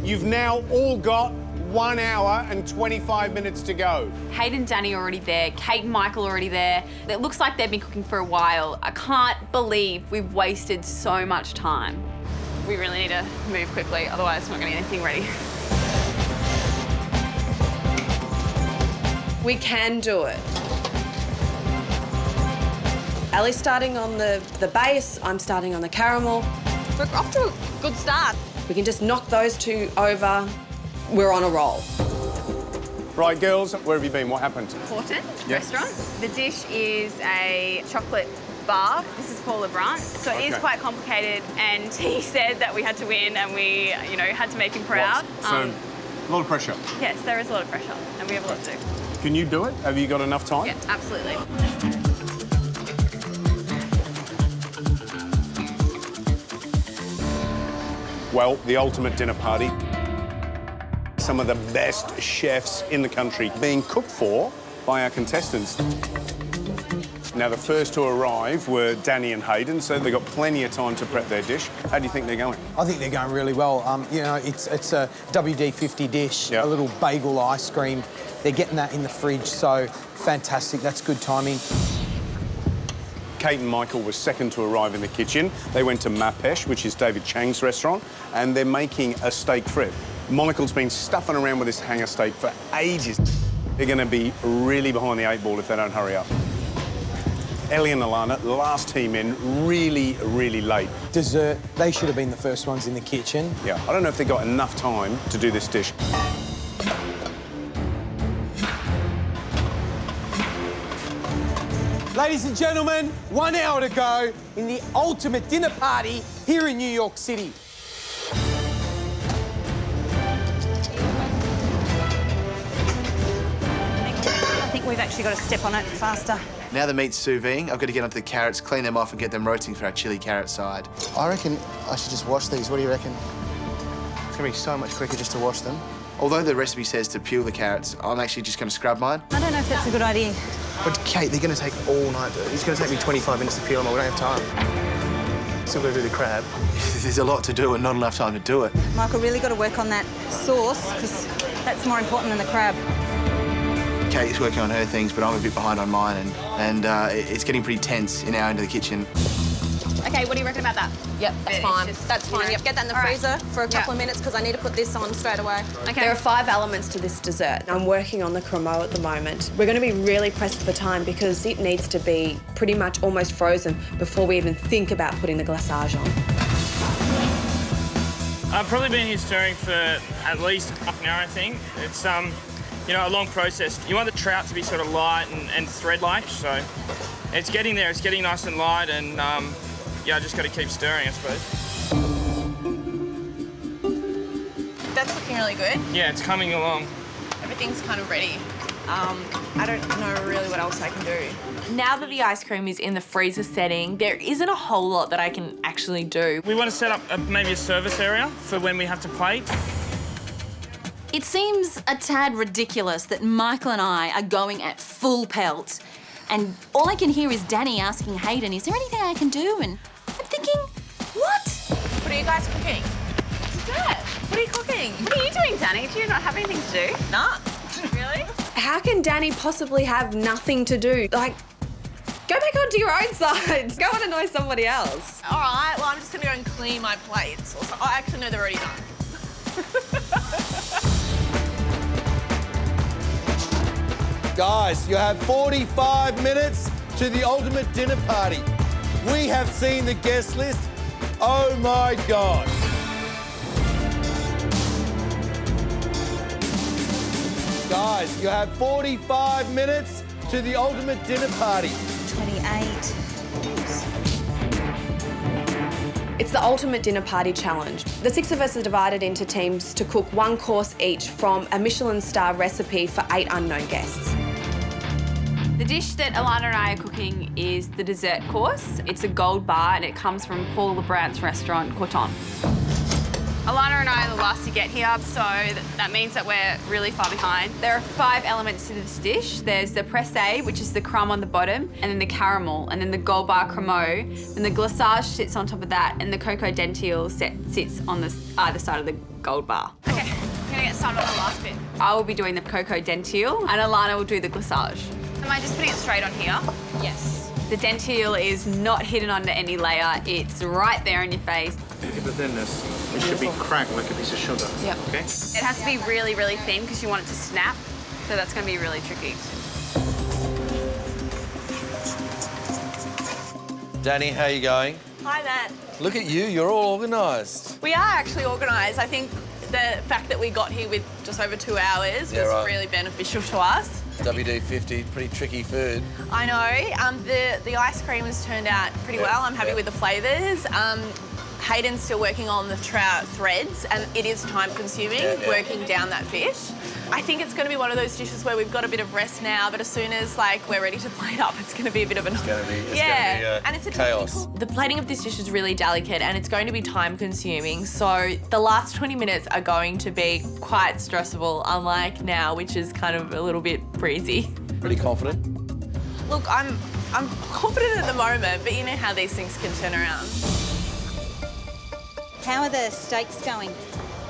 You've now all got 1 hour and 25 minutes to go. Hayden and Danny are already there. Kate and Michael are already there. It looks like they've been cooking for a while. I can't believe we've wasted so much time. We really need to move quickly, otherwise we're not going to get anything ready. We can do it. Ellie's starting on the base, I'm starting on the caramel. We're off to a good start. We can just knock those two over. We're on a roll. Right, girls, where have you been? What happened? Horton restaurant. The dish is a chocolate bar. This is Paul Lebrant. So it is Okay. quite complicated, and he said that we had to win and we, you know, had to make him proud. So, a lot of pressure. Yes, there is a lot of pressure, and we have a lot to do. Can you do it? Have you got enough time? Yeah, absolutely. Well, the ultimate dinner party. Some of the best chefs in the country being cooked for by our contestants. Now, the first to arrive were Danny and Hayden, so they've got plenty of time to prep their dish. How do you think they're going? I think they're going really well. You know, it's a WD-50 dish, a little bagel ice cream. They're getting that in the fridge, so fantastic. That's good timing. Kate and Michael were second to arrive in the kitchen. They went to Mapesh, which is David Chang's restaurant, and they're making a steak frit. Michael's been stuffing around with this hanger steak for ages. They're going to be really behind the 8 ball if they don't hurry up. Ellie and Alana, last team in, really, really late. Dessert, they should have been the first ones in the kitchen. Yeah, I don't know if they got enough time to do this dish. Ladies and gentlemen, 1 hour to go in the ultimate dinner party here in New York City. I think we've actually got to step on it faster. Now the meat's sous vide, I've got to get onto the carrots, clean them off and get them roasting for our chili carrot side. I reckon I should just wash these. What do you reckon? It's going to be so much quicker just to wash them. Although the recipe says to peel the carrots, I'm actually just going to scrub mine. I don't know if that's a good idea. But Kate, they're going to take all night. It's going to take me 25 minutes to peel them. We don't have time. Still got to do the crab. There's a lot to do and not enough time to do it. Michael, really got to work on that sauce, because that's more important than the crab. Kate's working on her things, but I'm a bit behind on mine, and it's getting pretty tense in our end of the kitchen. Okay, what do you reckon about that? Yep, that's fine. That's fine. you know. Yep, get that in the freezer for a couple of minutes because I need to put this on straight away. Okay. There are 5 elements to this dessert. I'm working on the cremeux at the moment. We're going to be really pressed for time because it needs to be pretty much almost frozen before we even think about putting the glaçage on. I've probably been here stirring for at least half an hour, I think. It's, you know, a long process. You want the trout to be sort of light and thread-like, so it's getting there. It's getting nice and light, and yeah, I just got to keep stirring, I suppose. That's looking really good. Yeah, it's coming along. Everything's kind of ready. I don't know really what else I can do. Now that the ice cream is in the freezer setting, there isn't a whole lot that I can actually do. We want to set up maybe a service area for when we have to plate. It seems a tad ridiculous that Michael and I are going at full pelt. And all I can hear is Danny asking Hayden, is there anything I can do? And I'm thinking, what? What are you guys cooking? Dessert. What are you cooking? What are you doing, Danny? Do you not have anything to do? Nah. Really? How can Danny possibly have nothing to do? Like, go back onto your own side. Go and annoy somebody else. All right, well, I'm just going to go and clean my plates. Or I actually know they're already done. Guys, you have 45 minutes to the ultimate dinner party. We have seen the guest list. Oh, my God. Guys, you have 45 minutes to the ultimate dinner party. 28. It's the ultimate dinner party challenge. The 6 of us are divided into teams to cook 1 course each from a Michelin star recipe for 8 unknown guests. The dish that Alana and I are cooking is the dessert course. It's a gold bar and it comes from Paul Lebrant's restaurant, Corton. Alana and I are the last to get here, so that means that we're really far behind. There are 5 elements to this dish. There's the pressé, which is the crumb on the bottom, and then the caramel, and then the gold bar cremeux, then the glaçage sits on top of that, and the cocoa dentille sits on the either side of the gold bar. Okay, I'm gonna get started on the last bit. I will be doing the cocoa dentille, and Alana will do the glaçage. Am I just putting it straight on here? Yes. The dentille is not hidden under any layer. It's right there in your face. But then it should be cracked like a piece of sugar. Yep. Okay? It has to be really, really thin because you want it to snap. So that's going to be really tricky. Danny, how you going? Hi, Matt. Look at you, you're all organised. We are actually organised. I think the fact that we got here with just over 2 hours was really beneficial to us. WD-50, pretty tricky food. I know. The ice cream has turned out pretty well. I'm happy with the flavours. Hayden's still working on the trout threads, and it is time-consuming working down that fish. I think it's going to be one of those dishes where we've got a bit of rest now, but as soon as we're ready to plate up, it's going to be a bit of an and it's chaos. The plating of this dish is really delicate, and it's going to be time-consuming. So the last 20 minutes are going to be quite stressful, unlike now, which is kind of a little bit breezy. Pretty confident? Look, I'm confident at the moment, but you know how these things can turn around. How are the steaks going?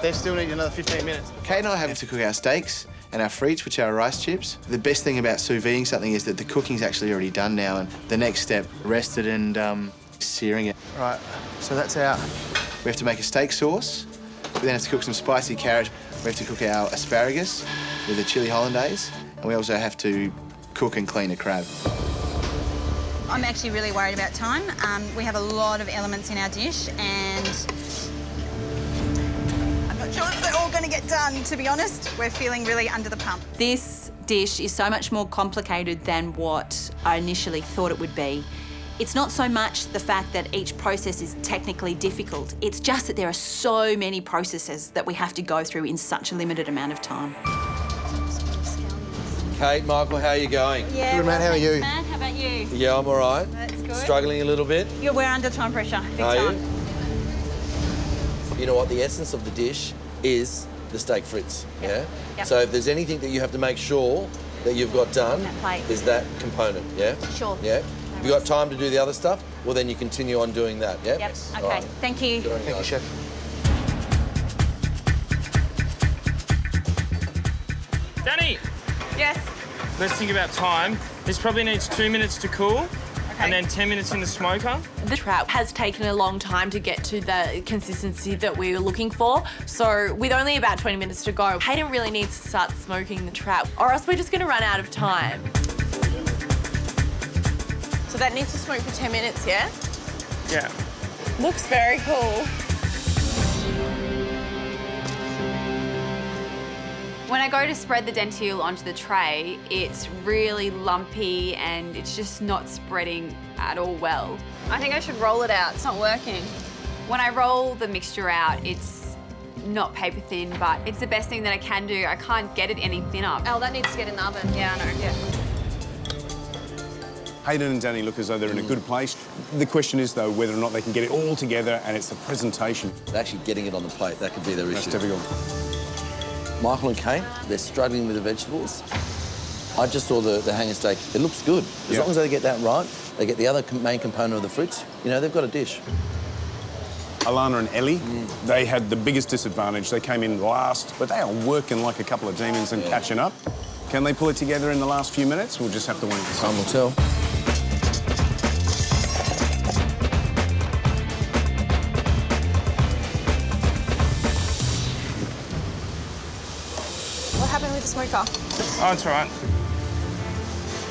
They still need another 15 minutes. Kate and I have to cook our steaks and our frites, which are our rice chips. The best thing about sous videing something is that the cooking's actually already done now, and the next step, rest it and searing it. Right, so that's out. We have to make a steak sauce. We then have to cook some spicy carrot. We have to cook our asparagus with a chili hollandaise, and we also have to cook and clean a crab. I'm actually really worried about time. We have a lot of elements in our dish, and I'm not sure if they're all going to get done, to be honest. We're feeling really under the pump. This dish is so much more complicated than what I initially thought it would be. It's not so much the fact that each process is technically difficult, it's just that there are so many processes that we have to go through in such a limited amount of time. Kate, Michael, how are you going? Yeah, good, Matt. How are you? Matt, how about you? Yeah, I'm all right. That's good. Struggling a little bit? Yeah, we're under time pressure, big Are time. You know what? The essence of the dish is the steak frites, yeah? Yep. So if there's anything that you have to make sure that you've got done, That plate. is that component, yeah? Sure. Yeah? Have you got time to do the other stuff? Well, then you continue on doing that, yeah? Yep, okay. All right. Thank you. Good on Thank you, guys. Chef. Danny, Yes. let's think about time. This probably needs 2 minutes to cool, and then 10 minutes in the smoker. The trout has taken a long time to get to the consistency that we were looking for. So with only about 20 minutes to go, Hayden really needs to start smoking the trout, or else we're just going to run out of time. So that needs to smoke for 10 minutes, yeah? Yeah. Looks very cool. When I go to spread the dentille onto the tray, it's really lumpy and it's just not spreading at all well. I think I should roll it out. It's not working. When I roll the mixture out, it's not paper thin, but it's the best thing that I can do. I can't get it any thinner. Oh, that needs to get in the oven. Yeah, I know. Yeah. Hayden and Danny look as though they're in a good place. The question is, though, whether or not they can get it all together, and it's the presentation. Actually getting it on the plate, that could be their issue. That's difficult. Michael and Kate, they're struggling with the vegetables. I just saw the hanger steak. It looks good. As long as they get that right, they get the other main component of the frites, you know, they've got a dish. Alana and Ellie, they had the biggest disadvantage. They came in last, but they are working like a couple of demons and catching up. Can they pull it together in the last few minutes? We'll just have to wait and see. Time will tell. What happened with the smoker? Oh, it's all right.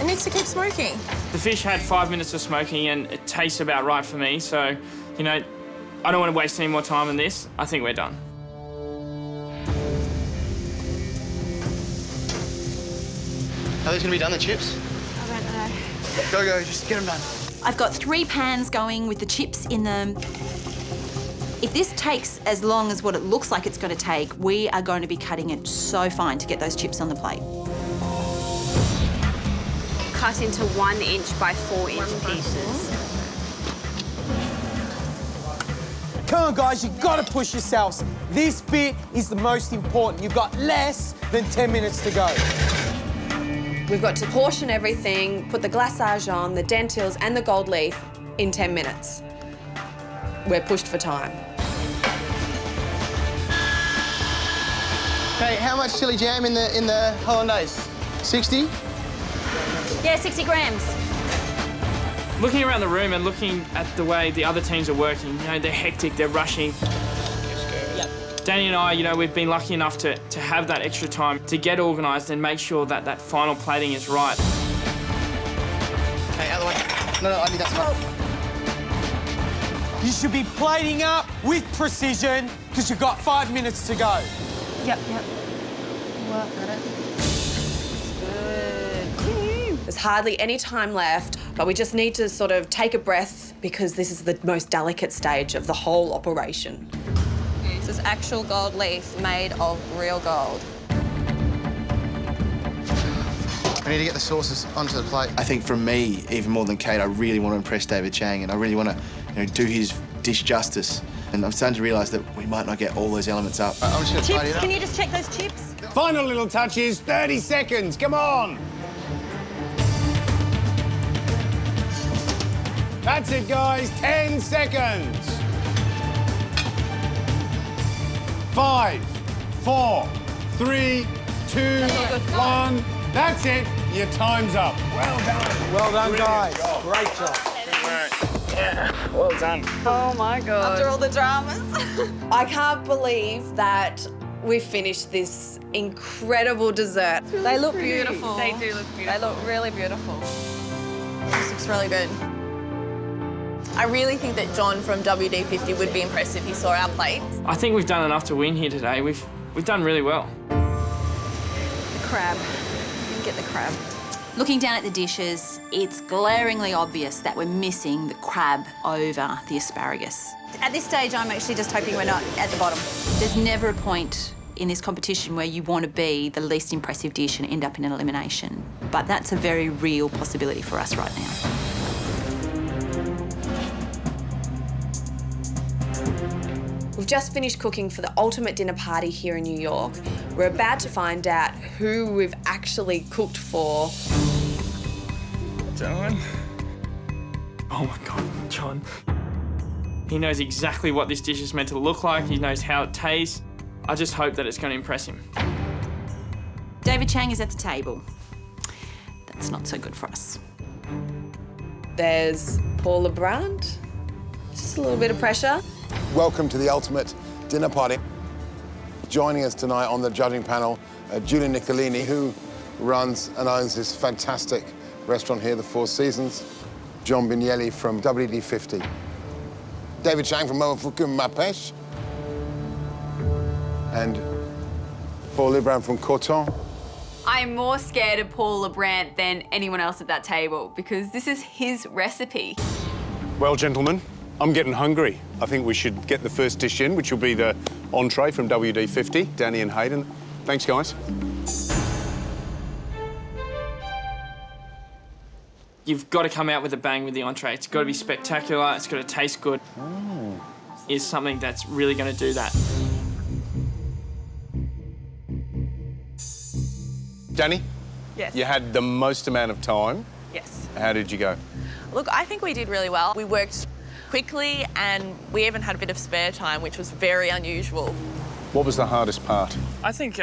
It needs to keep smoking. The fish had 5 minutes of smoking and it tastes about right for me, so, you know, I don't want to waste any more time on this. I think we're done. Are these going to be done, the chips? I don't know. Go, just get them done. I've got 3 pans going with the chips in them. If this takes as long as what it looks like it's going to take, we are going to be cutting it so fine to get those chips on the plate. Cut into 1 inch by 4 inch pieces. Come on, guys, you've got to push yourselves. This bit is the most important. You've got less than 10 minutes to go. We've got to portion everything, put the glaçage on, the dentils and the gold leaf in 10 minutes. We're pushed for time. Okay, how much chili jam in the Hollandaise? 60? Yeah, 60 grams. Looking around the room and looking at the way the other teams are working, you know, they're hectic, they're rushing. Danny and I, you know, we've been lucky enough to have that extra time to get organised and make sure that that final plating is right. Okay, other way. No, I need that spot. You should be plating up with precision because you've got 5 minutes to go. Yep. Work at it. Good. There's hardly any time left, but we just need to sort of take a breath because this is the most delicate stage of the whole operation. This is actual gold leaf made of real gold. We need to get the sauces onto the plate. I think from me, even more than Kate, I really want to impress David Chang and I really want to do his dish justice. And I'm starting to realise that we might not get all those elements up. I'm just going to tidy it Chips, up. can you just check those chips? Final little touches, 30 seconds, come on. That's it, guys, 10 seconds. 5, 4, 3, 2, 1. That's it, your time's up. Well done. Well done, Brilliant guys. job. Great job. Yeah, well done. Oh my God. After all the dramas. I can't believe that we finished this incredible dessert. They look beautiful. They do look beautiful. They look really beautiful. This looks really good. I really think that John from WD50 would be impressed if he saw our plates. I think we've done enough to win here today. We've done really well. The crab. You can get the crab. Looking down at the dishes, it's glaringly obvious that we're missing the crab over the asparagus. At this stage, I'm actually just hoping we're not at the bottom. There's never a point in this competition where you want to be the least impressive dish and end up in an elimination. But that's a very real possibility for us right now. We've just finished cooking for the ultimate dinner party here in New York. We're about to find out who we've actually cooked for. Gentlemen. Oh my God, John. He knows exactly what this dish is meant to look like. He knows how it tastes. I just hope that it's going to impress him. David Chang is at the table. That's not so good for us. There's Paula Brandt. Just a little bit of pressure. Welcome to the ultimate dinner party. Joining us tonight on the judging panel, Julia Nicolini, who runs and owns this fantastic restaurant here, the Four Seasons. John Bignelli from WD50. David Chang from Momofuku and Matt Preston. And Paul Librand from Corton. I'm more scared of Paul LeBrandt than anyone else at that table because this is his recipe. Well, gentlemen, I'm getting hungry. I think we should get the first dish in, which will be the entree from WD50, Danny and Hayden. Thanks, guys. You've got to come out with a bang with the entree. It's got to be spectacular. It's got to taste good. Is something that's really going to do that. Danny? Yes. You had the most amount of time. Yes. How did you go? Look, I think we did really well. We worked quickly and we even had a bit of spare time, which was very unusual. What was the hardest part? I think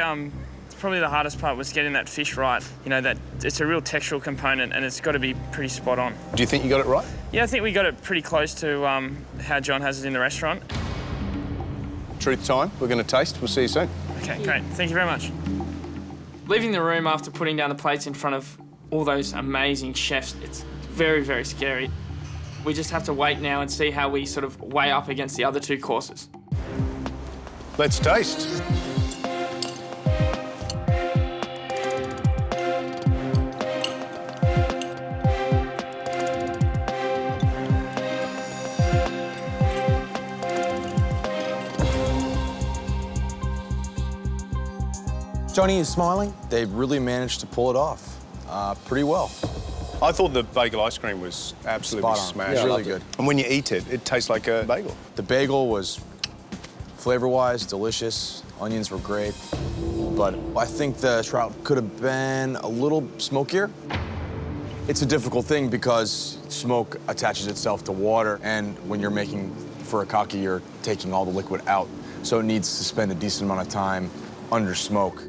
probably the hardest part was getting that fish right. You know, that it's a real textural component and it's got to be pretty spot on. Do you think you got it right? Yeah, I think we got it pretty close to how John has it in the restaurant. Truth time. We're going to taste. We'll see you soon. Okay, great. Thank you very much. Leaving the room after putting down the plates in front of all those amazing chefs, it's very, very scary. We just have to wait now and see how we sort of weigh up against the other two courses. Let's taste. Johnny is smiling. They really managed to pull it off pretty well. I thought the bagel ice cream was absolutely Spot on. smashed. Yeah, really good. And when you eat it, it tastes like a bagel. The bagel was flavor-wise delicious. Onions were great. But I think the trout could have been a little smokier. It's a difficult thing because smoke attaches itself to water, and when you're making furikake, you're taking all the liquid out. So it needs to spend a decent amount of time under smoke.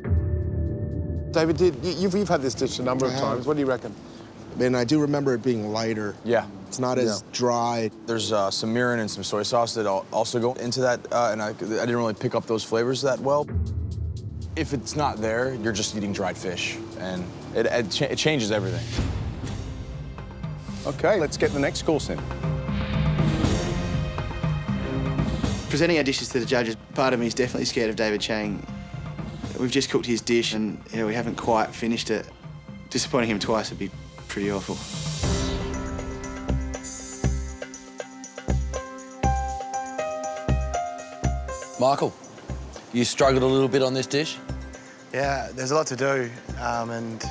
David, you've had this dish a number of times. What do you reckon? And I do remember it being lighter. Yeah. It's not as dry. There's some mirin and some soy sauce that also go into that, and I didn't really pick up those flavors that well. If it's not there, you're just eating dried fish, and it changes everything. Okay, let's get the next course in. Presenting our dishes to the judges, part of me is definitely scared of David Chang. We've just cooked his dish and we haven't quite finished it. Disappointing him twice would be pretty awful. Michael, you struggled a little bit on this dish? Yeah, there's a lot to do, and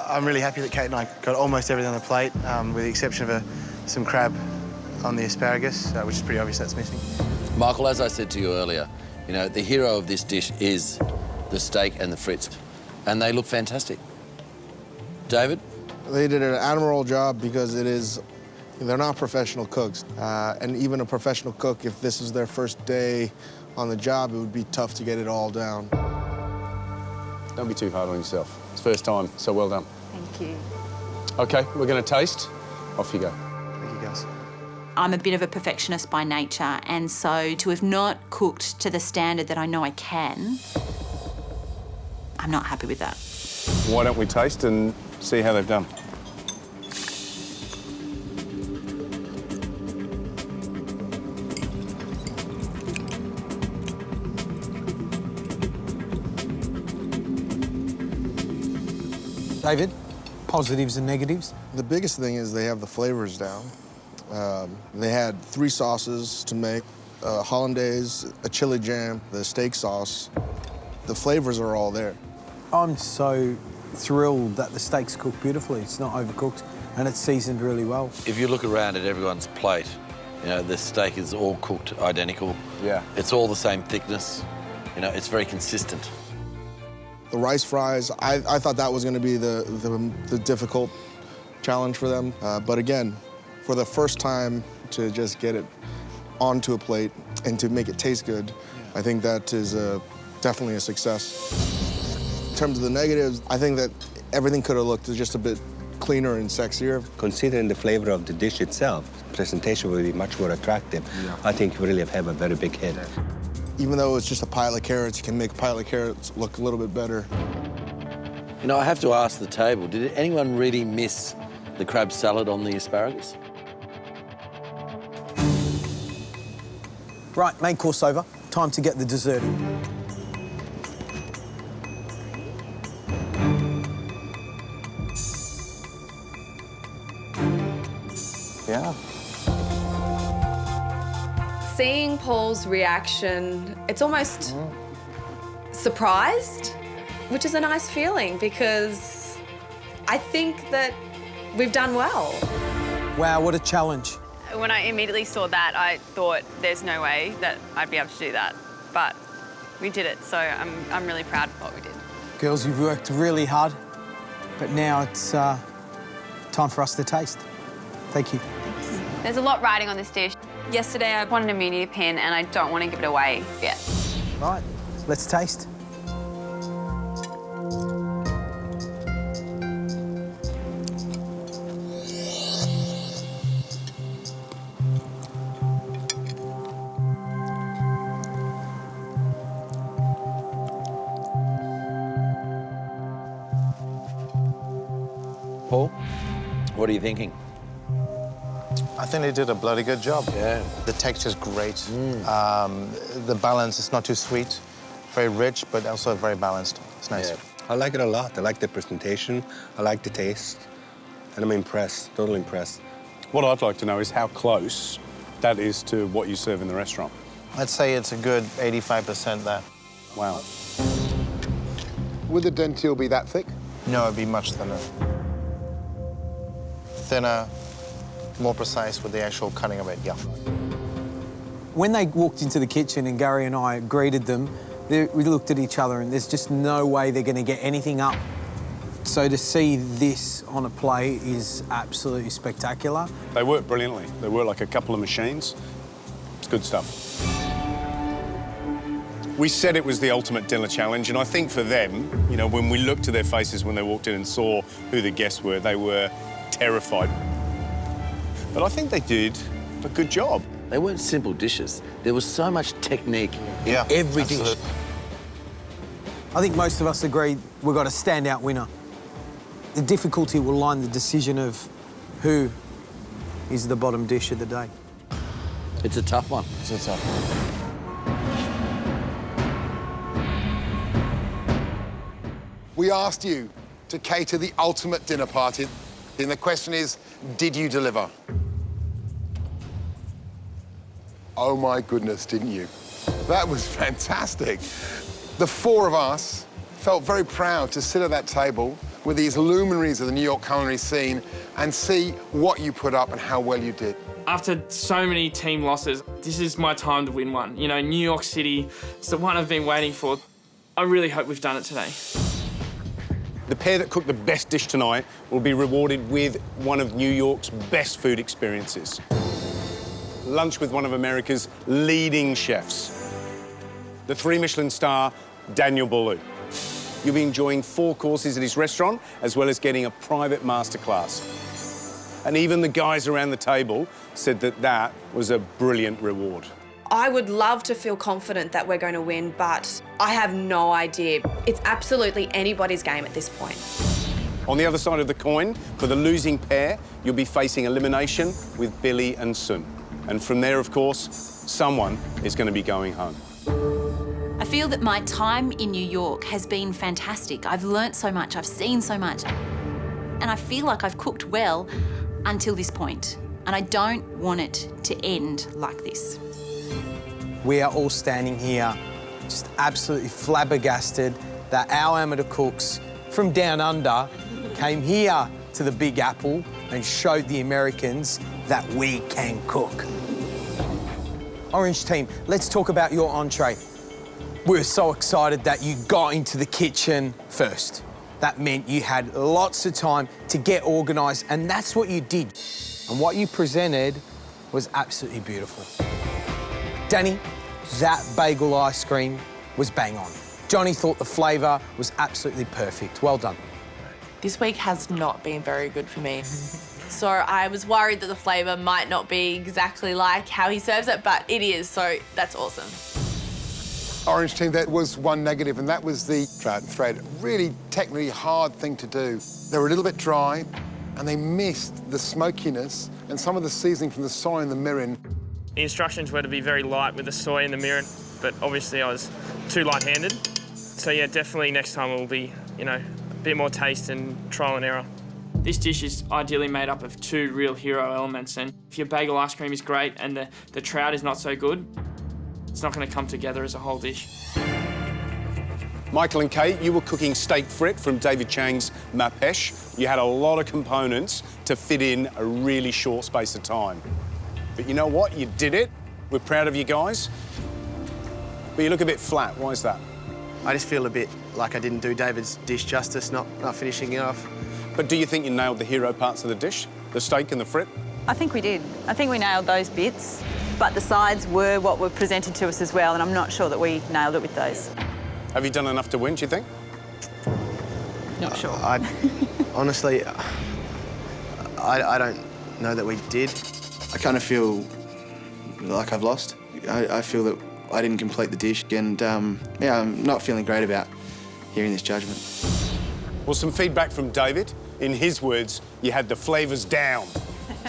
I'm really happy that Kate and I got almost everything on the plate, with the exception of some crab on the asparagus, which is pretty obvious that's missing. Michael, as I said to you earlier, you know, the hero of this dish is the steak and the frites, and they look fantastic. David? They did an admirable job because they're not professional cooks. And even a professional cook, if this is their first day on the job, it would be tough to get it all down. Don't be too hard on yourself. It's first time, so well done. Thank you. Okay, we're going to taste. Off you go. Thank you, guys. I'm a bit of a perfectionist by nature, and so to have not cooked to the standard that I know I can, I'm not happy with that. Why don't we taste and see how they've done? David, positives and negatives? The biggest thing is they have the flavors down. They had 3 sauces to make, Hollandaise, a chili jam, the steak sauce. The flavors are all there. I'm so thrilled that the steak's cooked beautifully. It's not overcooked and it's seasoned really well. If you look around at everyone's plate, you know, the steak is all cooked identical. Yeah. It's all the same thickness. You know, it's very consistent. The rice fries, I thought that was going to be the difficult challenge for them. But again, for the first time to just get it onto a plate and to make it taste good, I think that is definitely a success. In terms of the negatives, I think that everything could have looked just a bit cleaner and sexier. Considering the flavor of the dish itself, presentation will be much more attractive. Yeah. I think you really have a very big hit. Even though it's just a pile of carrots, you can make a pile of carrots look a little bit better. You know, I have to ask the table, did anyone really miss the crab salad on the asparagus? Right, main course over. Time to get the dessert. Yeah. Seeing Paul's reaction, it's almost surprised, which is a nice feeling because I think that we've done well. Wow, what a challenge. When I immediately saw that, I thought there's no way that I'd be able to do that. But we did it, so I'm really proud of what we did. Girls, you've worked really hard, but now it's time for us to taste. Thank you. There's a lot riding on this dish. Yesterday, I wanted a media pin, and I don't want to give it away yet. Right, let's taste. Paul, what are you thinking? I think they did a bloody good job. Yeah. The texture's great. The balance is not too sweet, very rich, but also very balanced. It's nice. Yeah. I like it a lot. I like the presentation. I like the taste. And I'm impressed, totally impressed. What I'd like to know is how close that is to what you serve in the restaurant. I'd say it's a good 85% there. Wow. would the dentille be that thick? No, it'd be much thinner. Thinner, more precise with the actual cutting of it, yeah. When they walked into the kitchen and Gary and I greeted them, we looked at each other and there's just no way they're going to get anything up. So to see this on a plate is absolutely spectacular. They work brilliantly. They work like a couple of machines. It's good stuff. We said it was the ultimate dinner challenge, and I think for them, you know, when we looked at their faces when they walked in and saw who the guests were, they were terrified. But I think they did a good job. They weren't simple dishes. There was so much technique in every dish. I think most of us agreed we've got a standout winner. The difficulty will lie in the decision of who is the bottom dish of the day. It's a tough one. It's a tough one. We asked you to cater the ultimate dinner party, and the question is, did you deliver? Oh my goodness, didn't you? That was fantastic. The four of us felt very proud to sit at that table with these luminaries of the New York culinary scene and see what you put up and how well you did. After so many team losses, this is my time to win one. You know, New York City, it's the one I've been waiting for. I really hope we've done it today. The pair that cooked the best dish tonight will be rewarded with one of New York's best food experiences. Lunch with one of America's leading chefs, the 3 Michelin star Daniel Boulou. You'll be enjoying 4 courses at his restaurant, as well as getting a private masterclass. And even the guys around the table said that that was a brilliant reward. I would love to feel confident that we're going to win, but I have no idea. It's absolutely anybody's game at this point. On the other side of the coin, for the losing pair, you'll be facing elimination with Billy and Sun. And from there, of course, someone is going to be going home. I feel that my time in New York has been fantastic. I've learnt so much, I've seen so much, and I feel like I've cooked well until this point, and I don't want it to end like this. We are all standing here just absolutely flabbergasted that our amateur cooks from down under came here to the Big Apple and showed the Americans that we can cook. Orange team, let's talk about your entree. We're so excited that you got into the kitchen first. That meant you had lots of time to get organised, and that's what you did. And what you presented was absolutely beautiful. Danny, that bagel ice cream was bang on. Johnny thought the flavour was absolutely perfect. Well done. This week has not been very good for me. So I was worried that the flavour might not be exactly like how he serves it, but it is, so that's awesome. Orange team, that was one negative, and that was the trout and thread. Really technically hard thing to do. They were a little bit dry, and they missed the smokiness and some of the seasoning from the soy and the mirin. The instructions were to be very light with the soy and the mirin, but obviously I was too light-handed. So yeah, definitely next time it will be, you know, a bit more taste and trial and error. This dish is ideally made up of 2 real hero elements, and if your bagel ice cream is great and the trout is not so good, it's not going to come together as a whole dish. Michael and Kate, you were cooking steak frit from David Chang's Mapesh. You had a lot of components to fit in a really short space of time. But you know what? You did it. We're proud of you guys. But you look a bit flat. Why is that? I just feel a bit like I didn't do David's dish justice, not finishing it off. But do you think you nailed the hero parts of the dish? The steak and the frit? I think we did. I think we nailed those bits, but the sides were what were presented to us as well, and I'm not sure that we nailed it with those. Have you done enough to win, do you think? Not sure. Honestly, I don't know that we did. I kind of feel like I've lost. I feel that I didn't complete the dish, and yeah, I'm not feeling great about hearing this judgment. Well, some feedback from David. In his words, you had the flavours down.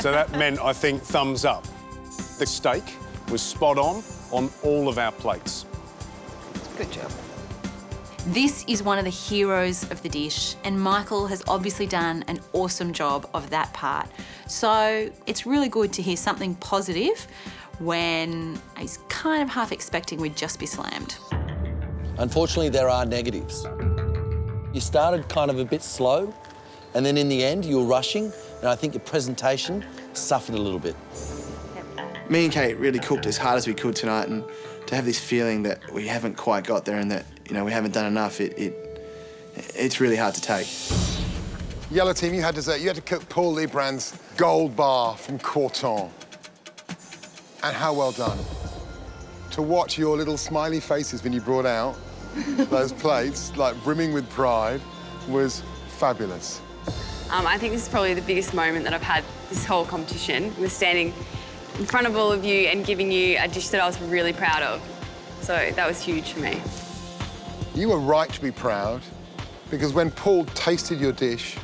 So that meant, I think, thumbs up. The steak was spot on all of our plates. Good job. This is one of the heroes of the dish, and Michael has obviously done an awesome job of that part. So it's really good to hear something positive when he's kind of half expecting we'd just be slammed. Unfortunately, there are negatives. You started kind of a bit slow, and then in the end, you were rushing, and I think your presentation suffered a little bit. Me and Kate really cooked as hard as we could tonight, and to have this feeling that we haven't quite got there and that, you know, we haven't done enough, it's really hard to take. Yellow team, you had dessert. You had to cook Paul Librand's gold bar from Corton. And how well done. To watch your little smiley faces when you brought out those plates, like brimming with pride, was fabulous. I think this is probably the biggest moment that I've had this whole competition. We're standing in front of all of you and giving you a dish that I was really proud of. So that was huge for me. You were right to be proud, because when Paul tasted your dish,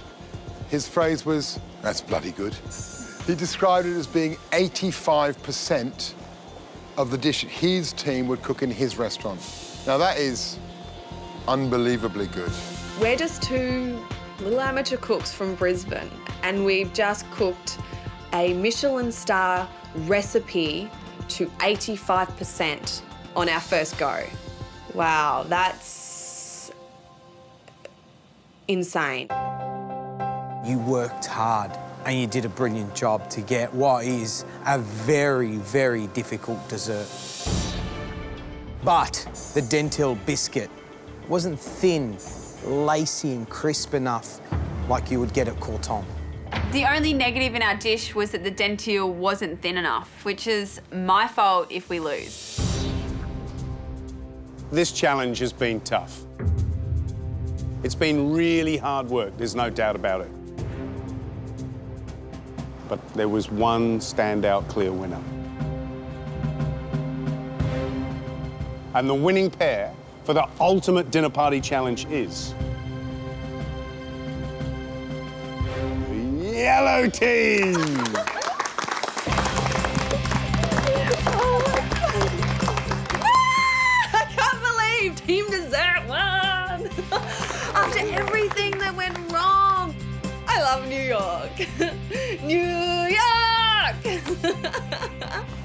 his phrase was, "That's bloody good." He described it as being 85% of the dish his team would cook in his restaurant. Now that is unbelievably good. We're just two little amateur cooks from Brisbane, and we've just cooked a Michelin star recipe to 85% on our first go. Wow, that's insane. You worked hard and you did a brilliant job to get what is a very, very difficult dessert. But the dentelle biscuit wasn't thin, lacy and crisp enough like you would get at Corton. The only negative in our dish was that the dentelle wasn't thin enough, which is my fault if we lose. This challenge has been tough. It's been really hard work, there's no doubt about it. But there was one standout clear winner. And the winning pair for the ultimate dinner party challenge is... the yellow team! I can't believe Team Dessert won! After everything that went wrong. I love New York. New York!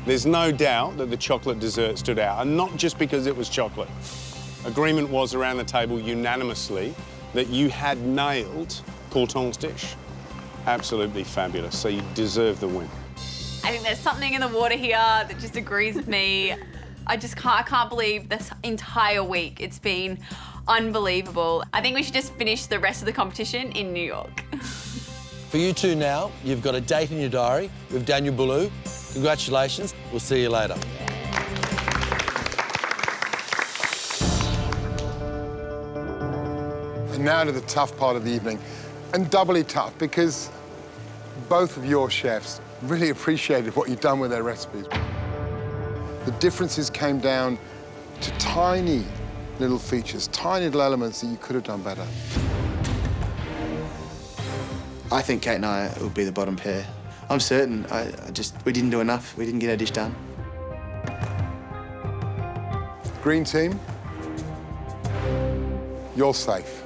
There's no doubt that the chocolate dessert stood out, and not just because it was chocolate. Agreement was around the table unanimously that you had nailed Corton's dish. Absolutely fabulous, so you deserve the win. I think there's something in the water here that just agrees with me. I can't believe this entire week. It's been unbelievable. I think we should just finish the rest of the competition in New York. For you two now, you've got a date in your diary with Daniel Boulou. Congratulations, we'll see you later. And now to the tough part of the evening, and doubly tough because both of your chefs really appreciated what you'd done with their recipes. The differences came down to tiny little features, tiny little elements that you could have done better. I think Kate and I will be the bottom pair. I'm certain. We didn't do enough. We didn't get our dish done. Green team, you're safe.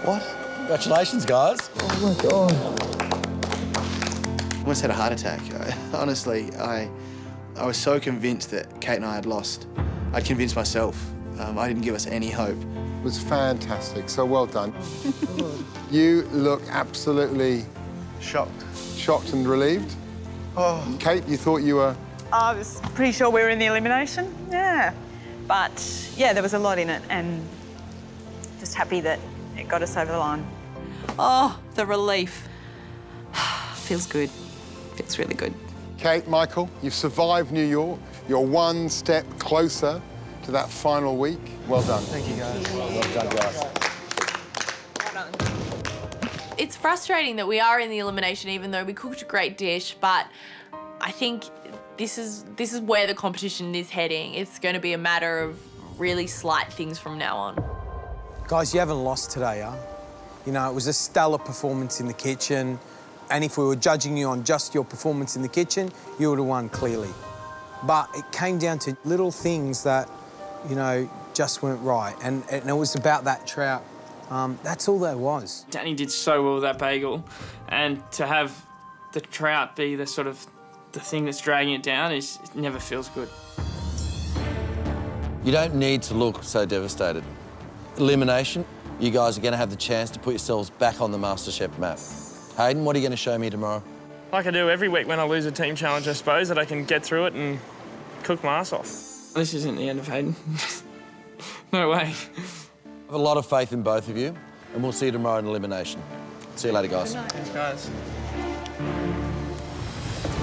What? Congratulations, guys. Oh, my God. I almost had a heart attack. Honestly, I was so convinced that Kate and I had lost. I'd convinced myself. I didn't give us any hope. It was fantastic, so well done. You look absolutely... shocked. Shocked and relieved? Oh. Kate, you thought you were... I was pretty sure we were in the elimination, yeah. But, yeah, there was a lot in it, and just happy that it got us over the line. Oh, the relief. Feels good. Feels really good. Kate, Michael, you've survived New York. You're one step closer to that final week. Well done. Thank you, guys. Well done, guys. It's frustrating that we are in the elimination even though we cooked a great dish, but I think this is where the competition is heading. It's going to be a matter of really slight things from now on. Guys, you haven't lost today, huh? You know, it was a stellar performance in the kitchen, and if we were judging you on just your performance in the kitchen, you would have won clearly. But it came down to little things that, you know, just weren't right, and it was about that trout. That's all there was. Danny did so well with that bagel, and to have the trout be the sort of the thing that's dragging it down it never feels good. You don't need to look so devastated. elimination. You guys are going to have the chance to put yourselves back on the MasterChef map. Hayden, what are you going to show me tomorrow? Like I do every week when I lose a team challenge, I suppose, that I can get through it and cook my ass off. This isn't the end of Hayden. No way. I have a lot of faith in both of you, and we'll see you tomorrow in elimination. See you later, guys. Thanks, guys.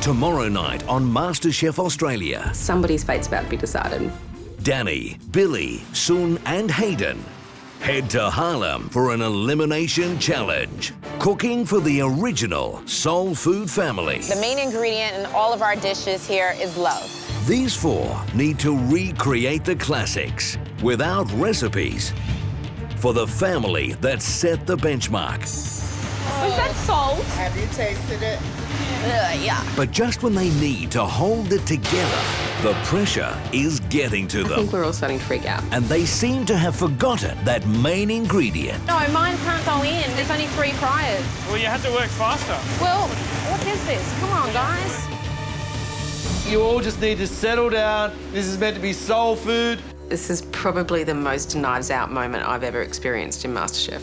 Tomorrow night on MasterChef Australia. Somebody's fate's about to be decided. Danny, Billy, Sun and Hayden head to Harlem for an elimination challenge. Cooking for the original soul food family. The main ingredient in all of our dishes here is love. These four need to recreate the classics without recipes for the family that set the benchmark. Was that salt? Have you tasted it? Yeah. But just when they need to hold it together, the pressure is getting to them. I think we're all starting to freak out. And they seem to have forgotten that main ingredient. No, mine can't go in. There's only 3 fryers. Well, you have to work faster. Well, what is this? Come on, guys. You all just need to settle down. This is meant to be soul food. This is probably the most knives out moment I've ever experienced in MasterChef.